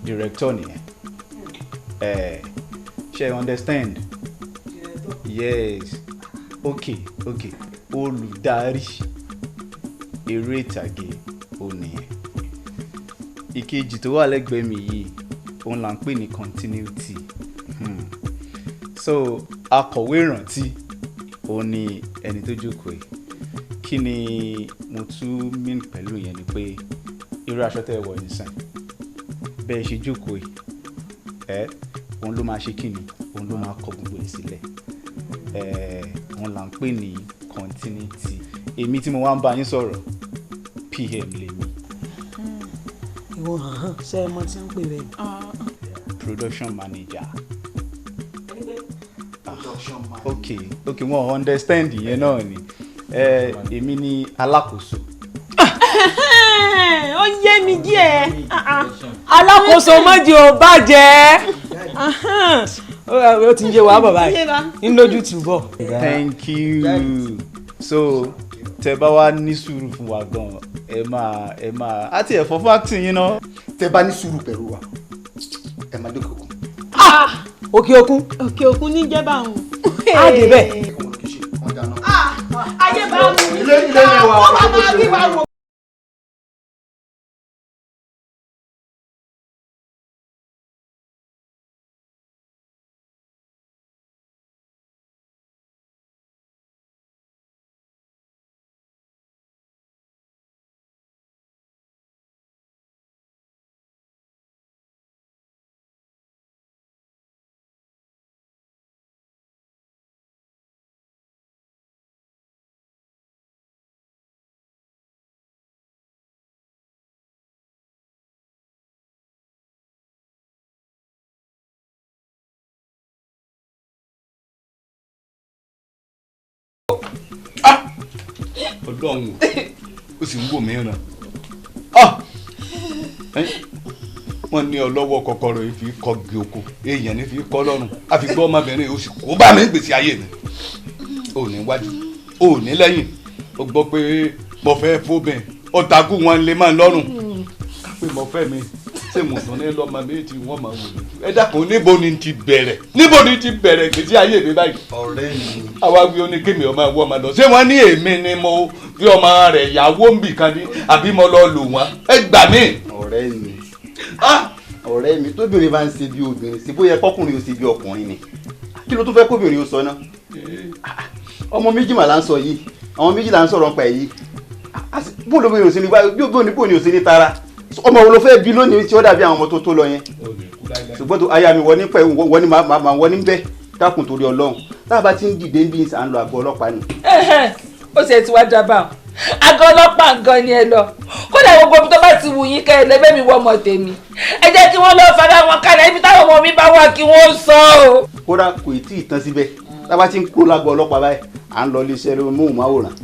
director nìyẹn ṣe understand yes okay olùdarí eré ìtàgé ò nìyẹn ìkejì tó wà lẹ́gbẹ̀ẹ́ mi yìí òun là ń pè ní continuity so akọ̀wé ìrántí òun ni ẹni tó jókòó yìí kí ni mo tún mean pẹ̀lú yẹn ni pé irú aṣọ tẹ́ ẹ wọ̀ nísìn bẹ́ẹ̀ ṣe jókòó yìí òun ló máa ṣe kí ni òun ló máa kọ gbogbo ẹ̀ sílẹ̀ òun là ń pè ní continuity èmi tí mo wá ń bá yín sọ̀rọ̀ PM lèmi. ìwọ hàn ṣe é mọ tí ń pè rẹ. production manager. ok wọn understand yẹn náà ni èmi ni alákòóso. ó yé mi díẹ̀. alákòóso mọ́jì ò bàjẹ́ ó ti ń yé wa bọ̀ báyìí ń lójú tì bọ̀. thank you so tẹ bá wá ní sùúrù fún wa gan ẹ máa àti ẹ̀fọ́ fún acting yín náà. tẹ bá ní sùúrù pẹ̀lú wa ẹ máa dókè òkun. òkè òkun. òkè òkun ní jẹ́ báwọn. á dé bẹ́ẹ̀. ayé bá wù mí. ilé ni wa wọ́n máa rí wa wò. Ọlọ́run ó sì ń wò mí ràn wọ́n ní ọlọ́wọ́ kọ́kọ́rọ́ yìí fi kọ́gi oko èèyàn ní fi kọ́ lọ́rùn àfi gbọ́ ọmọbìnrin ó sì kó bá mi gbèsè ayé mi ò ní wájú ò ní lẹ́yìn ó gbọ́ pé mo fẹ́ fóbìn ọ̀tàkù wọn lè máa lọ́rùn ká pé mo fẹ́ mi ṣé mo tún ní lọ́mọ méjì wọ́n máa wò lójú ẹ dákun níbo ni ti bẹ̀rẹ̀ gbèsè ayé mi báyìí. ọ̀rẹ́ mi. àwa wí ó ní kémi ọmọ ẹ̀wọ́ ọmọ lọ ṣé wọ́n ní èmi ni mo fi ọmọ rẹ̀ yàwó ń bì kan ní àbí mo lọ lò wọ́n ẹ gbà mí. ọ̀rẹ́ mi tóbìnrin bá ń ṣe bí obìnrin ṣe bóyá kọkùnrin ó ṣe bí ọkùnrin ni kí ló tún fẹ́ kóbìnrin ó sọ náà ọmọ méjì mà là ń sọ yìí àwọn méjì là ń sọ̀rọ̀ nípa yìí bó ló bóyá òsèlú bó ní òsèlú tara ọmọ wo ló fẹ́ bí lónìí tí ó dàbí àwọn ọmọ tó lọ yẹn ṣùgbọ́n tó aya mi wọ nípa wọ ní màmá wọ níbẹ̀ dákun torí Ọlọ́run tá a bá ti ń dìde ń bí à ń lọ àgọ́ ọlọ́pàá ni. ó ṣe ti wá dábàá àgọ́ ọlọ́pàá gan ni ẹ lọ kódà gbogbo ibi tó bá ti wù yín kẹ́ ẹ lẹ́bẹ̀ẹ́ mi wọ ọmọ tèmi ẹ jẹ́ kí wọ́n lọ́ọ́ fara wọn kalẹ̀ ibi táwọn ọmọ mi bá wà kí wọ́n sọ o. kódà kò tí ì tán síbẹ̀ tá a bá ti ń kúrò lágọ̀ọ́ ọlọ́pàá báyìí à ń lọ iléeṣẹ́ móhùnmáwòrán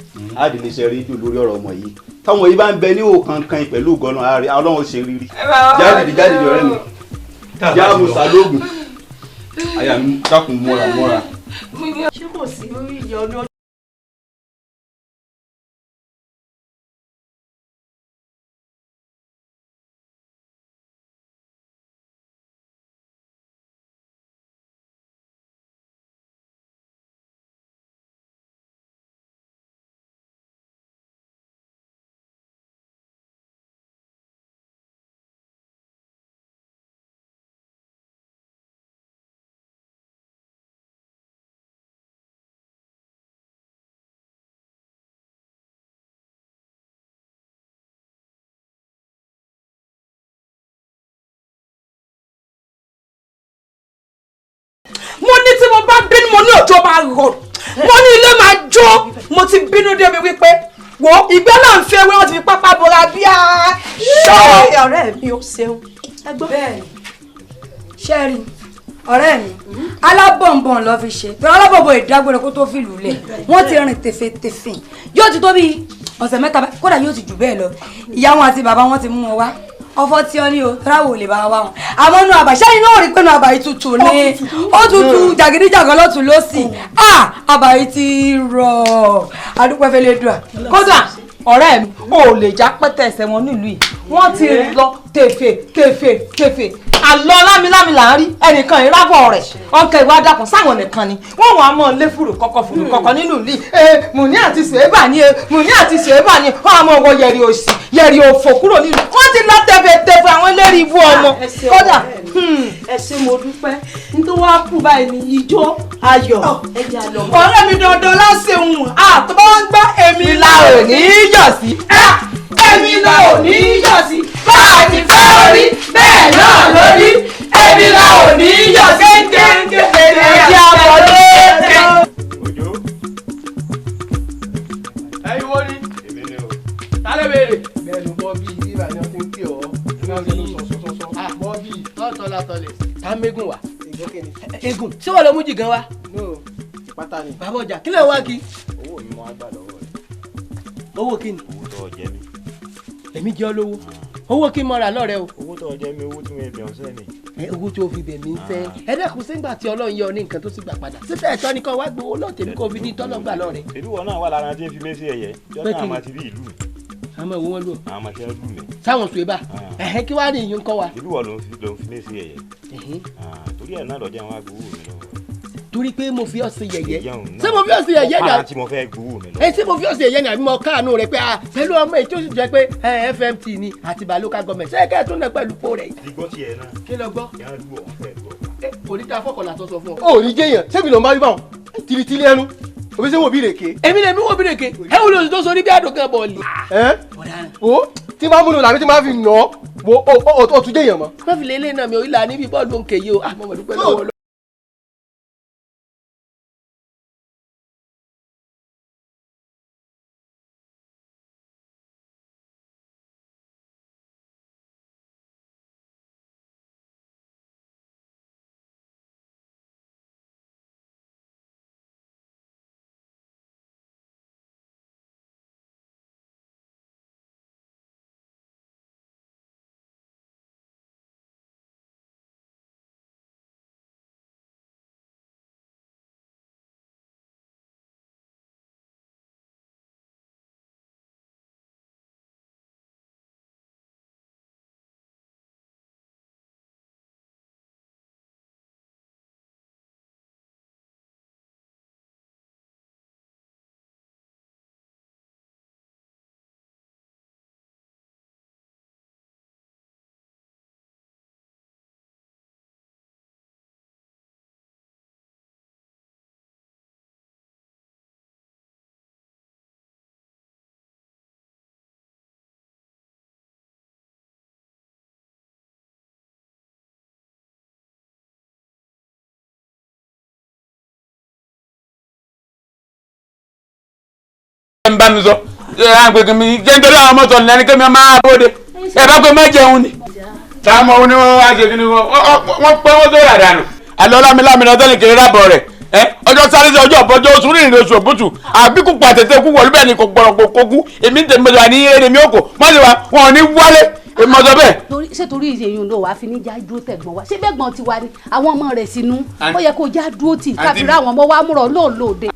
á di iléeṣẹ́ rédíò lórí ọ̀rọ̀ ọmọ yìí táwọn yìí bá ń bẹ ní òkankan pẹ̀lú gọ́nà Ọlọ́run ṣe rírí jáde ọ̀rẹ́ mi já musalógun àyà mi dákun mọ́ra. ṣé kò sí lórí ìyá ọdún. mo ní tí mo bá bínú mo ní òjò máa rọ̀ mo ní ilé máa jó mo ti bínú débi wípé wo ìgbẹ́ náà ń fẹ́ wé wọ́n ti fi pápá bora bí a ṣọ́ ọ̀rẹ́ mi ò ṣeun. bẹ́ẹ̀ ṣẹ́rí ọ̀rẹ́ mi alábọ̀nbọ̀n lọ fi ṣe pé alábọ̀nbọ̀n ìdágbére kó tó fìlú lẹ̀ wọ́n ti rìn tèfètèfè yóò ti tó bí ọ̀sẹ̀ mẹ́ta kódà yóò ti jù bẹ́ẹ̀ lọ ìyá wọn àti bàbá wọn ti mú wọn wá ọfọ tí ọ ní o tíráwò lè bá wa wọn àmọ́ inú àbá ṣẹ́yìn náà rí pé inú àbá yìí tutù ni ó tutù jàgídíjàgan lọ́tún lọ́sì àbá yìí ti rọ̀ adúpẹ́ fẹ́lẹ́ dùà kódà ọ̀rẹ́ mi ò lè já pẹ́tẹ́ ẹsẹ̀ wọn nílùú yìí wọ́n ti lọ tèfè àlọ́ lámilámi là ń rí ẹnìkan ìrábọ̀ rẹ̀ ọ̀nkẹ́ ìwà dàpọ̀ sáwọn nìkan ni wọ́n wọ́n á mọ̀ lé fùrù kọ̀kọ̀ nínú ìlú mùní àti sèébà ni mùní àti sèébà ni wọ́n á mọ̀ wọ yẹ̀rì òsì yẹ̀rì òfò kúrò nínú wọ́n ti lọ tẹ̀fẹ̀ àwọn eléré ibú ọmọ kódà. ẹ ṣé mo dúpẹ́ nítorí wàá kú báyìí ní ijó ayọ̀ ẹ̀jẹ̀ àlọ́. ọ̀rẹ́ mi dandan lásìkò tó bá ń gbọ́ èmi la ò ní í yọ̀ sí. èmi la ò ní í yọ̀ sí. bá a ti fẹ́ orí bẹ́ẹ̀ náà lórí èmi la ò ní í yọ̀ sí. ẹ̀jẹ̀ àbọ̀dé. Òjó ẹ̀yin wo ni tálẹ̀ béèrè. bẹ́ẹ̀ni bọ́bí ibà ni wọ́n ti ń pè ọ́ bọ́bí tọ́tọ́látọ́lẹ̀ tá mẹ́gùn wá. egun ṣé wọ́n lọ mú jì gan wa. pátá ni. bàbá ọjà kí lè wá kí. owó mi mọ àgbà lọ́wọ́ rẹ̀. owó kí ni. owó tó jẹ mí. èmi jẹ́ olówó owó kí n mọ̀ra lọ́rẹ́ o. owó tó jẹ mí owó tí mo bẹ̀ ọ́n sẹ́ni. owó tó fi bẹ̀ mí ń fẹ́. ẹ dẹ́kun sígbà tí ọlọ́run yọ ní nǹkan tó sì gbà padà. síbẹ̀ ẹ̀tọ́ ni kò wá gbowó lọ́ọ̀ tèmi kò fi ní tọ́lọ́gbà lọ́rẹ́. èbí wọn náà wà lára tí ń fi mí sí ẹ̀yẹ jọ́nà àmọ́ ti bí ìlú mi. àmọ́ ìwọ wọn lò. àmọ́ ti lù mí. sáwọn sùn ibà ẹ̀hẹ́ kí wàá ní ìyún kọ́ wa. èbí wọn ló ń fi mí sí ẹ̀yẹ. torí ẹ̀ náà lọ́jọ́ àwọn agbowó mi lọ́wọ́. torí pé mo fi ọ́ sí yẹ̀yẹ́ ṣé mo fi ọ́ sí yẹ̀yẹ́ ni ọ̀pá tí mo fẹ́ gbowó mi lọ. ẹ ṣé mo fi ọ́ sí yẹ̀yẹ́ ni àbí mo káàánú rẹ pé pẹ̀lú ọmọ èyí tó sì jẹ́ pé FMT ni àtìbà local government ṣé kẹ́ ẹ̀ tún náà pẹ̀lú pò rẹ̀. ìgbọ́ tiẹ̀ náà. kí ló gbọ́. yàrá dúró wọn fẹ́ gbọ́. kò ní ká fọkànlá tó sọ fún ọ. ó ní jẹ́yàn sẹ́mi ló ń bá rí báwọn tìrìtìrì ẹnu òbí sẹ́wọ̀n bí rèké. èmi lè mi wò bí rèké ẹ wò lóṣù tó sọ ní bí àdókè bọ̀ọ̀lì. o tí máa múnú làbí tí máa fi nà ọ́ wo o tún jẹ́yàn mọ́. wọ́n fi lè lé náà mi ò ìlà níbi bọ́ọ̀lù òǹkè yìí o àmọ́ mo dúpẹ́ lọ́wọ́ lọ. ń bá mi sọ àgbègbè mi jẹ́ nítorí àwọn ọmọ sọ̀rọ̀ lẹ́ni kémi máa bóde ẹ bá pé má jẹun ni. táwọn ọmọ ni wọ́n wá ṣe kí ni wọ́n pẹ́ wọ́n tó rà dànù. àlọ́ lámilámi náà tẹ́lẹ̀ kiri rábọ̀ rẹ̀ ọjọ́ sáré sí ọjọ́ ọ̀bọ̀jọ́ oṣù rìnrìn oṣù òbútù àbíkú pàtẹ́tẹ́ kú wọ̀lú bẹ́ẹ̀ ni kò gbọ́dọ̀ kó kú èmi ń tẹ̀mí ní eré mi òkò mọ́lẹ̀ wa wọn ò ní wálé èmi ọ̀sọ́ bẹ́ẹ̀. ṣé torí ìṣèyún ló wàá fi ní já dúró tẹ̀gbọ́n wa ṣé bẹ́gbọ́n ti wa ni àwọn ọmọ rẹ̀ sínú ó yẹ kó já dúró tì káfíńrà àwọn ọmọ wa múrọ̀ lóòlóòde.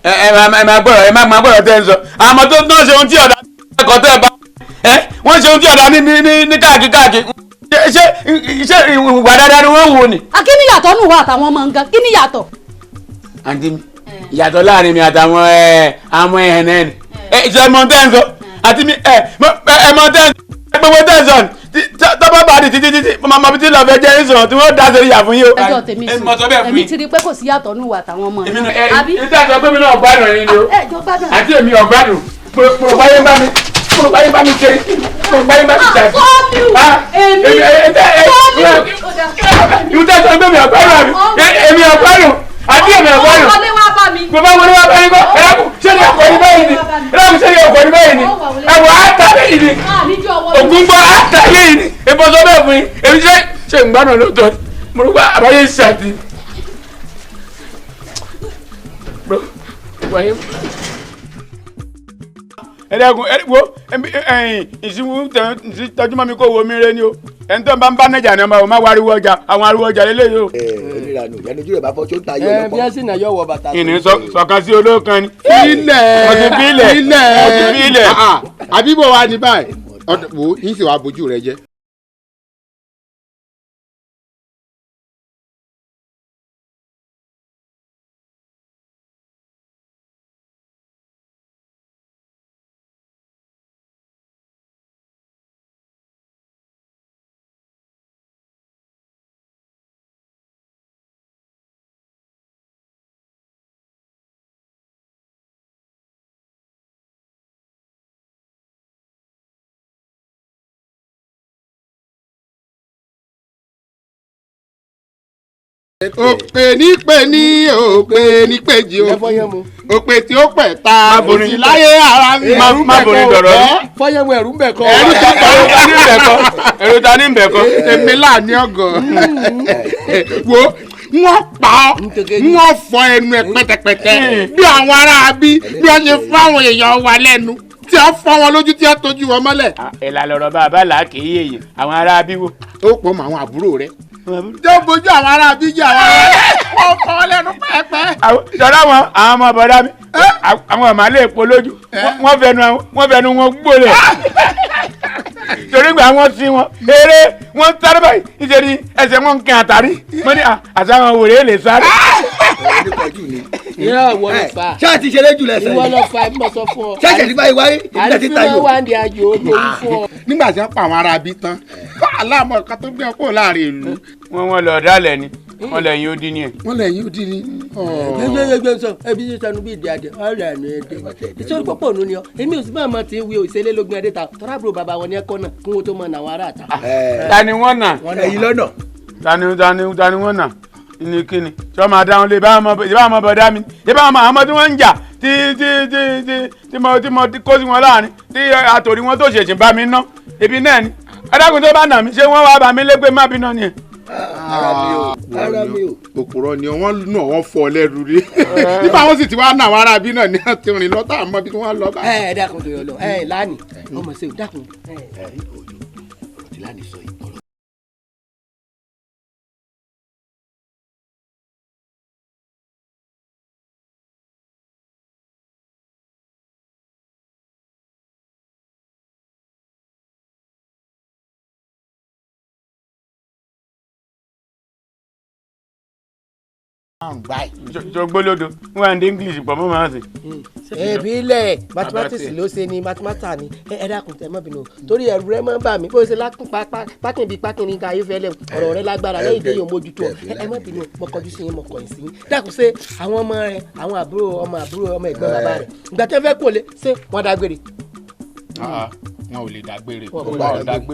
ẹ máa gbọ́dọ̀ tẹ́ ń sọ àmọ́ tó náà ṣe ohun tí ọ̀dà ẹ̀kọ́ tẹ́ ẹ bá wọ́n ṣe ohun tí ọ̀dà ní káàkiri ṣé ìwà dáadáa ni wọ́n wò ni. kí ni yàtọ̀ nù wá àtàwọn ọmọ nǹkan kí ni yàtọ̀. àǹtí mi ìyàtọ̀ láàrin mi àtàwọn àwọn ẹ̀hẹ̀n náà ni ṣe mọ̀ tẹ́ ń sọ àti mi mọ̀ tẹ́ ń sọ gbogbo tẹ́ ń sọ tọ́pọ̀ bá di títí màmá mi ti lọ fẹ́ jẹ́ ìṣòro tí wọ́n dá sórí yà fún yín o. ẹjọ́ tèmi sùn èmi ti rí pé kò sí yàtọ̀ nù wá àtàwọn ọmọ èmi nù ìdájọ́ pé mi náà gbádùn ẹ̀yin ni o àti èmi ọ̀gbádùn mo báyé bá mi ṣe mo báyé bá mi ṣe àti ìwúdá sọ pé mi ọ̀gbádùn àbí èmi ọ̀gbádùn àti èmi ọ̀gbádùn. ọ̀rọ̀ lé wá bá mi bàbá wọlé wà báyìí kọ́ ẹ̀rọ ṣé ni ọkọ̀ ní báyìí ni ẹ̀rọ ṣé ni ọkọ̀ ní báyìí ni ẹ̀wọ̀ àtàlẹ́ yìí ni ògùn gbọ́ àtàlẹ́ yìí ni ìbọ̀sọ̀ bẹ́ẹ̀ fún yín èmi ṣe ń gbádùn lóòótọ́ mo rò pé àbáyé ṣàtì. ẹ̀ẹ́dẹ́gun wo ìsinmi tọ́jú mọ́ mi kó wo mi rẹ ni o ẹni tó ń bá nẹ́jà ni ọmọ máa wá ariwo ọjà àwọn ariwo ọjà lélẹ́yìí o. ìlànà ìyànjú rẹ̀ bá fọ́ tó ń ta yọ̀ lọ́pọ̀. bí wọ́n sì náà yọ̀ wọ bàtà. ìní sọ̀kan sí olókan ni. ilẹ̀ ilẹ̀ àbíbò wa ní báyìí wo yín sì wá bójú rẹ jẹ́. òpè ní pè ní òpè ní pèjì o òpè tí ó pẹ̀ ta òsì láyé ara mi. má borí dọ̀rọ̀ rí. fọyẹ́mu ẹ̀rú ń bẹ̀ kọ́. ẹ̀rù ta ní bẹ̀ kọ́. èmi láàní ọgọ́ wo wọ́n pa ọ́ wọ́n fọ ẹnu ẹ̀ pẹ́tẹ́pẹ́tẹ́ bí àwọn ará bí wọ́n ṣe fáwọn èèyàn wa lẹ́nu tí a fọ́ wọn lójú tí a tójú wọn mọ́lẹ̀. ìlà lọ̀rọ̀ bàbá là kì í yèyè àwọn ará bí wo. ó pọ̀ mọ́ àwọn àbúrò rẹ̀ tó bójú àwọn ará bí jẹ́ àwọn ará wọ́n fọ́ lẹ́nu pẹ́pẹ́. sọ̀rọ̀ àwọn ọmọ bọ̀dá mi àwọn ọmọ alẹ́ èpo lójú wọ́n fẹnu wọn gbólẹ̀ torí gbà wọ́n sí wọn eré wọ́n sáré báyìí nítorí ẹsẹ̀ wọn kẹ́ àtàrí mo ní àtàwọn òwòrè lè sáré. ìyá ìwọ ló fà. ṣáà ti ṣeré jù lẹ́sẹ̀. ìwọ ló fà bí mo sọ fún ọ. ṣáà ti báyìí wáyé ìdílé ti tayò. àdìsí wọn wá ń di ayò olórí fún ọ. nígbà tí wọ́n pa àwọn ará bí tán aláàmọ̀ kan tó gbé ọkọ̀ láàrin ìlú. wọ́n lọ dálẹ̀ ni wọ́n lẹ́yìn odi ni ẹ̀. wọ́n lẹ́yìn odi ni. gbẹgbẹgbẹ sọ ẹbí ṣe sanu bí ìdí adé ọ̀rẹ́ àná ẹdẹ ìṣòro pọpọ ònú ni ọ èmi ò sì máa ma ti ń wí òṣèlè lógún ẹdẹ ta tọ́rábùrò bàbá wọn ní ẹ̀kọ́ náà kí wọ́n tó mọ àwọn ará àta. ta ni wọ́n nà. ẹ̀yin lọ́nà. ta ni wọ́n nà ní kíni tí wọ́n máa dáhùn lé ìbá ọmọ bọ̀dá mi ìbá ọmọ àwọn tí wọ́n ń jà tí mo kó sí wọn láàrin tí àtòrí wọn tó ṣèṣì bá mi ná ebi náà ni adágún tó bá nà mí ṣé wọ́n wá bá mi lé má bí náà ni ẹ̀. ara mi o. òpùrọ̀ ni wọ́n nù wọ́n fọ lẹ́rù rí nígbà wọn sì ti wá ná àwọn ará bí náà ní àti rìn lọ́tà àmọ́ bí wọ́n lọ bá. ẹ dákun tó yọ lọ ẹ lánìí ọmọ ṣe dákun. ọ̀rọ̀ tí lánìí sọ yìí. jọgbólódò wọn à ń dé english pọ̀ mọ́ máa ń sè. ẹbí ilẹ̀ mathematics ló ṣe ni mathematics ni ẹ dákun tẹ mọ́ bínú torí ẹ̀rù rẹ máa ń bà mí bó ṣe pákìn bíi pákìn ní ká ayéfẹ́lẹ́ ọ̀rọ̀ rẹ lágbára lẹ́yìn dé yóò mójútó ẹ mọ́ bínú mo kọjú sí yín mo kọ̀yìn sí yín dákun ṣe àwọn ọmọ rẹ àwọn àbúrò ọmọ ẹ̀gbọ́n bàbá rẹ ìgbà tẹ́ fẹ́ kó lé ṣé wọ́n dágbére. wọn ò lè dágbére.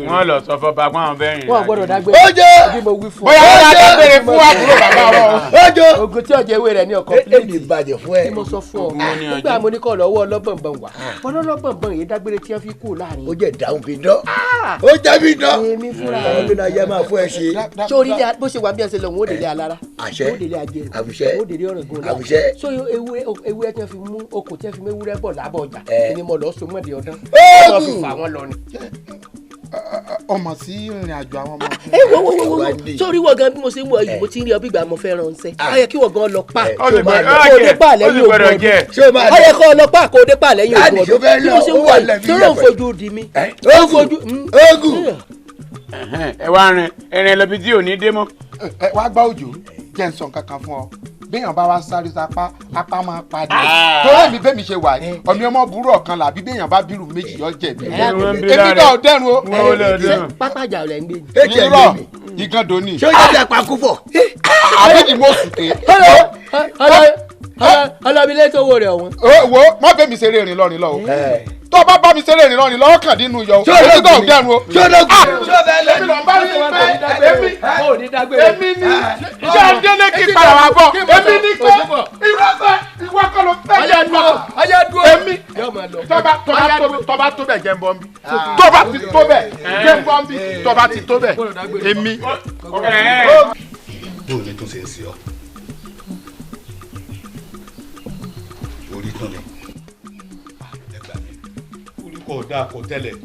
wọn lọ sọ fọ bá wọn bẹ́ẹ̀ rìn. wọn gbọ́dọ̀ dágbére. ó jẹ́ bóyá wọn dágbére fún àbúrò bàbá wọn. ó jẹ́ ogun tí ọjà ewé rẹ ní ọkọ èmi ìbàdàn fún ẹ. tí mo sọ fún ọ nígbà mo ní kọ́ lọ́wọ́ ọlọ́bọ̀nbọ̀n wà ọlọ́bọ̀nbọ̀n yìí dágbére tí wọ́n fi kú láàrin. ó jẹ́ dáhùn bí dán. ó jẹ́ bí dán. èmi fúnra ọmọ bí náà yẹ máa fún ẹ ṣe. sórí bó ṣe wà bí ẹ ṣe lọ wọn ó délé alára àṣẹ wọn ó délé ajé àbùṣẹ wọn ó délé ọ̀rẹ́gun náà àbùṣẹ. so ewúrẹ́ tí wọ́n fi mú okùn tí wọ́n fi mú ewúrẹ́ bọ̀ lábọ̀ ọjà ẹni mo lọ so mọ́ọ̀dì ọdún wọ́n fi fà wọ́n lọ ni. ọmọ sí ìrìn àjò àwọn ọmọ. ẹ wo sórí wọ gan bí mo ṣe ń wọ yìí mo ti ń rí ọ bí ìgbà mo fẹ́ ránṣẹ́ ó yẹ kí wọ́n gan lọ pa kó o dé pa lẹ́yìn ogun ọdún ó yẹ kó o lọ pa kó o dé pa lẹ́yìn ogun ọdún bí mo ṣe ń wọ yìí torí òun fojú di mi. ogun. ẹ wá rin ẹrin lọbi tí ò ní dé mọ́. ẹ wá gbá òjò jẹ́ ń sọ nǹkan kan fún ọ béèyàn bá wá sáré sapá apá máa padà torí èmi bẹ́ẹ̀ mi ṣe wà ní ọmọ ọmọ burú ọ̀kan làbí béèyàn bá bírù méjì yọ jẹ̀bi èmi náà ò dẹ́rù o. pápájà ò lẹ́ ń gbé ni. irọ́ ìgàndó ni. ṣé o jẹ́ jẹ́ pakú fọ̀. àbí mo sùn té. ọlọ́bílẹ̀ tó wo rẹ̀ ọ̀wọ́n. wo má bẹ́ẹ̀ mi ṣeré rìn lọ́rin lọ́wọ́ tó bá bá mi ṣeré rìn lọ́rin lọ́wọ́ kàn nínú yọ èmi náà ò dẹ́rù o. èmi lọ bá mi fẹ́ èmi ni iṣẹ́ adélé kí padà wá bọ̀ èmi ní kó ìwọ ayé dúró èmi tọ́ba tó bẹ̀ jẹ́ ń bọ́ ń bí tọ́ba ti tó bẹ̀ jẹ́ ń bọ́ ń bí tọ́ba ti tó bẹ̀ èmi. bó o ní tún ṣe ń sí ọ orí tán ni ẹ gbà mí orí kò dáa kò tẹ́lẹ̀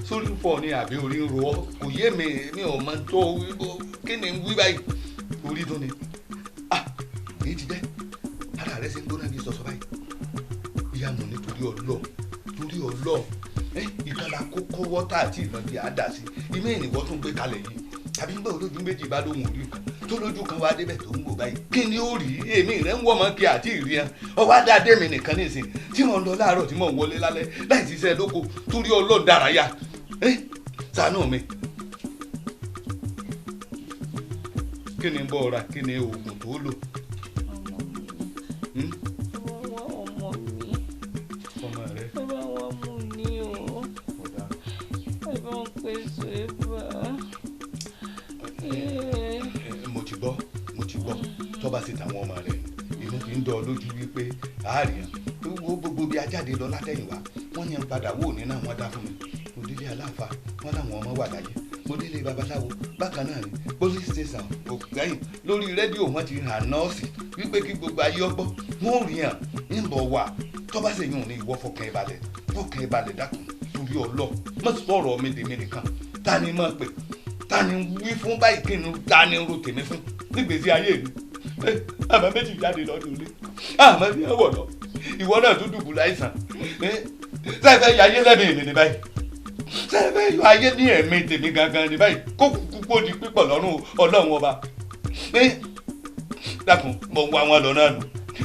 sórí fọ ni àbí orí ń ro ọ kò yé mi ò mọ tó kí ni ń wí báyìí orí tán ni èyí ti jẹ́ ara rẹ̀ ṣe ń gbóná bí sọ̀sọ̀ báyìí ìyá mọ̀ nítorí ọlọ́ ìkànnà kókó wọ́tà àti ìlànà àdá sí ìmọ̀ ìnìwọ́ tún gbé kalẹ̀ yìí tàbí ń bá olójú méjì bá lóhùn orí kan tó lójú kan wá débẹ̀ tó ń wò báyìí kí ni ó rí èmi rẹ̀ ń wọ́ mọ́ kí àti ìrí hàn ọwọ́ adáadé mi nìkan nísìn tí mo ń lọ láàárọ̀ tí mo ń wọlé lálẹ́ láì ṣiṣẹ́ lóko torí Ọlọ́run dárayá ṣàánú mi. kí ni ń bọ́ ra kí ni oògùn tó lò. ọmọ rẹ. bàbá wọn mú ní o bàbá wọn pèsè bá. mo ti gbọ́ tọ́ba sí tàwọn ọmọ rẹ̀ inú fi ń dán ọ lójú wípé àárín gbogbo bí ajáde lọ látẹ̀yìnwá wọ́n ní ń padà wò ní náà wọ́n dá fún mi mo délé aláàfáà wọ́n láwọn ọmọ wà láyé mo délé babaláwo bákan náà ni police station ògbẹ́yìn lórí rédíò wọ́n ti hàn nọ́ọ̀sì wípé kí gbogbo ayé ọgbọ́ wọ́n rí hàn ń bọ̀ wà tọ́ba sì yùn ní ìwọ fọkàn ìbalẹ̀ dákun torí ọlọ́ mọ̀ sọ̀rọ̀ mi dèmi nìkan ta ni mọ̀ pé ta ni wí fún báyìí kí ni ta ni ro tèmi fún nígbèsí ayé mi àmọ́ méjì jáde lọ́dún ilé àmọ́ ní ẹ̀wọ̀ lọ ìwọ náà tún dùbù láìsàn sẹ́fẹ̀ yọ ayé lẹ́mìí mi ní báyìí sẹ́fẹ̀ yọ ayé ní ẹ̀mí tèmi gangan ní báyìí kó kúkú di pípọ̀ lọ́rùn Ọlọ́run ọba dákun mo wá wọn lọ náà nù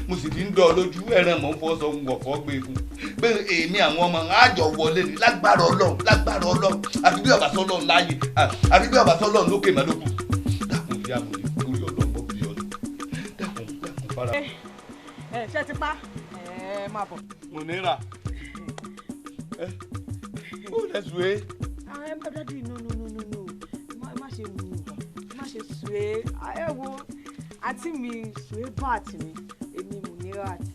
mo sì fi ń dán ọ lójú ẹran mọ̀ ń fọ́ sọ ń wọ̀fọ́ gbé fún pé èmi àwọn ọmọ àjọ wọlé ni lágbára Ọlọ́run àfi bí ọba sọlọ́run láàyè àfi bí ọba sọlọ́run lókè má lókù dákun ìyá mi lórí Ọlọ́run bọ́ bí ọdún dákun fara. ṣé ti pa máa bọ̀. mo ní rà ó lẹ́sùn ẹ́. ẹ bá dádì no má ṣe mú má ṣe sùn ẹ wo àti mi sùn ẹ bá àti mi èmi mo ní rà àti.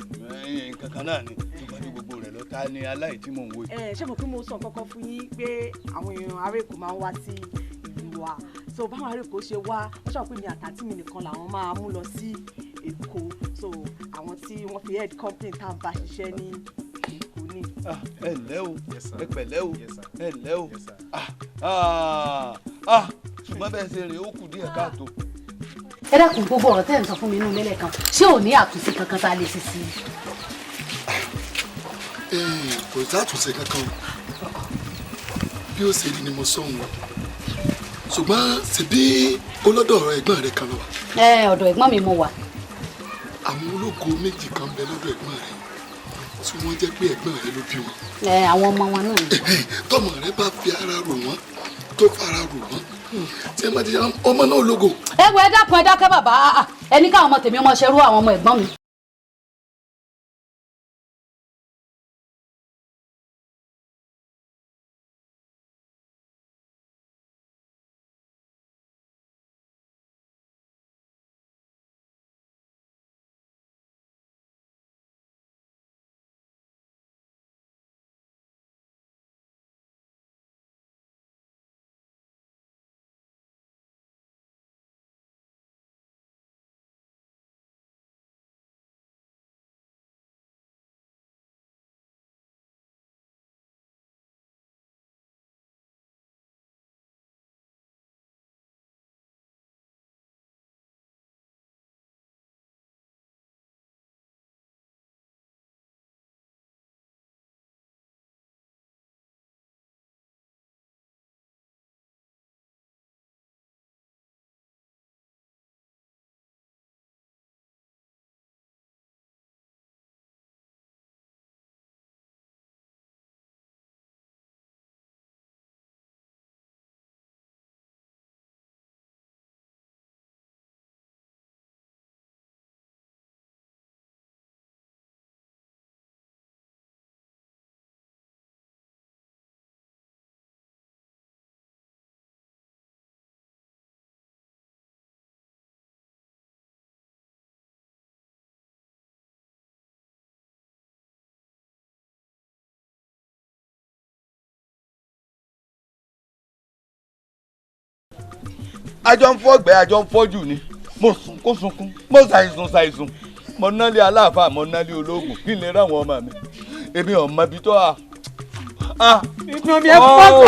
kankan náà ni ṣùgbọ́n tí gbogbo rẹ̀ lọ ta ni aláì tí mò ń wò. ṣé mo pé mo sọ nǹkan kan fún yín pé àwọn èèyàn ará Èkó máa ń wá sí ìlú wa so báwọn ará Èkó ṣe wá wọ́n ṣàpè mi àtàtì mi nìkan làwọn máa mú lọ sí Èkó so àwọn tí wọ́n fi head company tá à ń bá ṣiṣẹ́ ní Èkó ni. ẹ ǹlẹ́ o ẹ pẹ̀lẹ́ o ẹ ǹlẹ́ o ṣùgbọ́n bẹ́ẹ̀ ṣe rìn ó kù díẹ̀ káàtó. ẹ dákun gbogbo ọ̀rọ̀ tẹ́ ẹ̀ ń sọ fún mi inú lélẹ̀ kan ṣé ò ní àtúnṣe kankan tá a lè ṣe sí i. kò sátúnṣe kankan bí ó ṣe rí ni mo sọ wọn ṣùgbọ́n ṣebí olódò ọ̀rọ̀ ẹ̀gbọ́n rẹ kan lọ wà. ọ̀dọ̀ ẹ̀gbọ́n mi mo wà. àwọn ológo méjì kan bẹ lọ́dọ̀ ẹ̀gbọ́n rẹ tí wọ́n jẹ́ pé ẹ̀gbọ́n rẹ ló bí wọn. àwọn ọmọ wọn náà. tọmọ rẹ bá fi ara rò wọn tó fara rò wọn tí ẹ bá ti ṣe ọmọ náà lógo. ẹ wo ẹ dákun bàbá ẹni káwọn ọmọ tèmi ọmọ ṣerú àwọn ọmọ ẹ̀gbọ́n mi. àjọ ń fọ́gbẹ́ àjọ ń fọ́jù ni mo sunkún sunkún mo ṣàìsùn mo nálé aláàfáà mo nálé ológun kí n lè ráwọn ọmọ mi èmi ò mọ ibi tó a. inú mi ẹ fọ́kọ̀.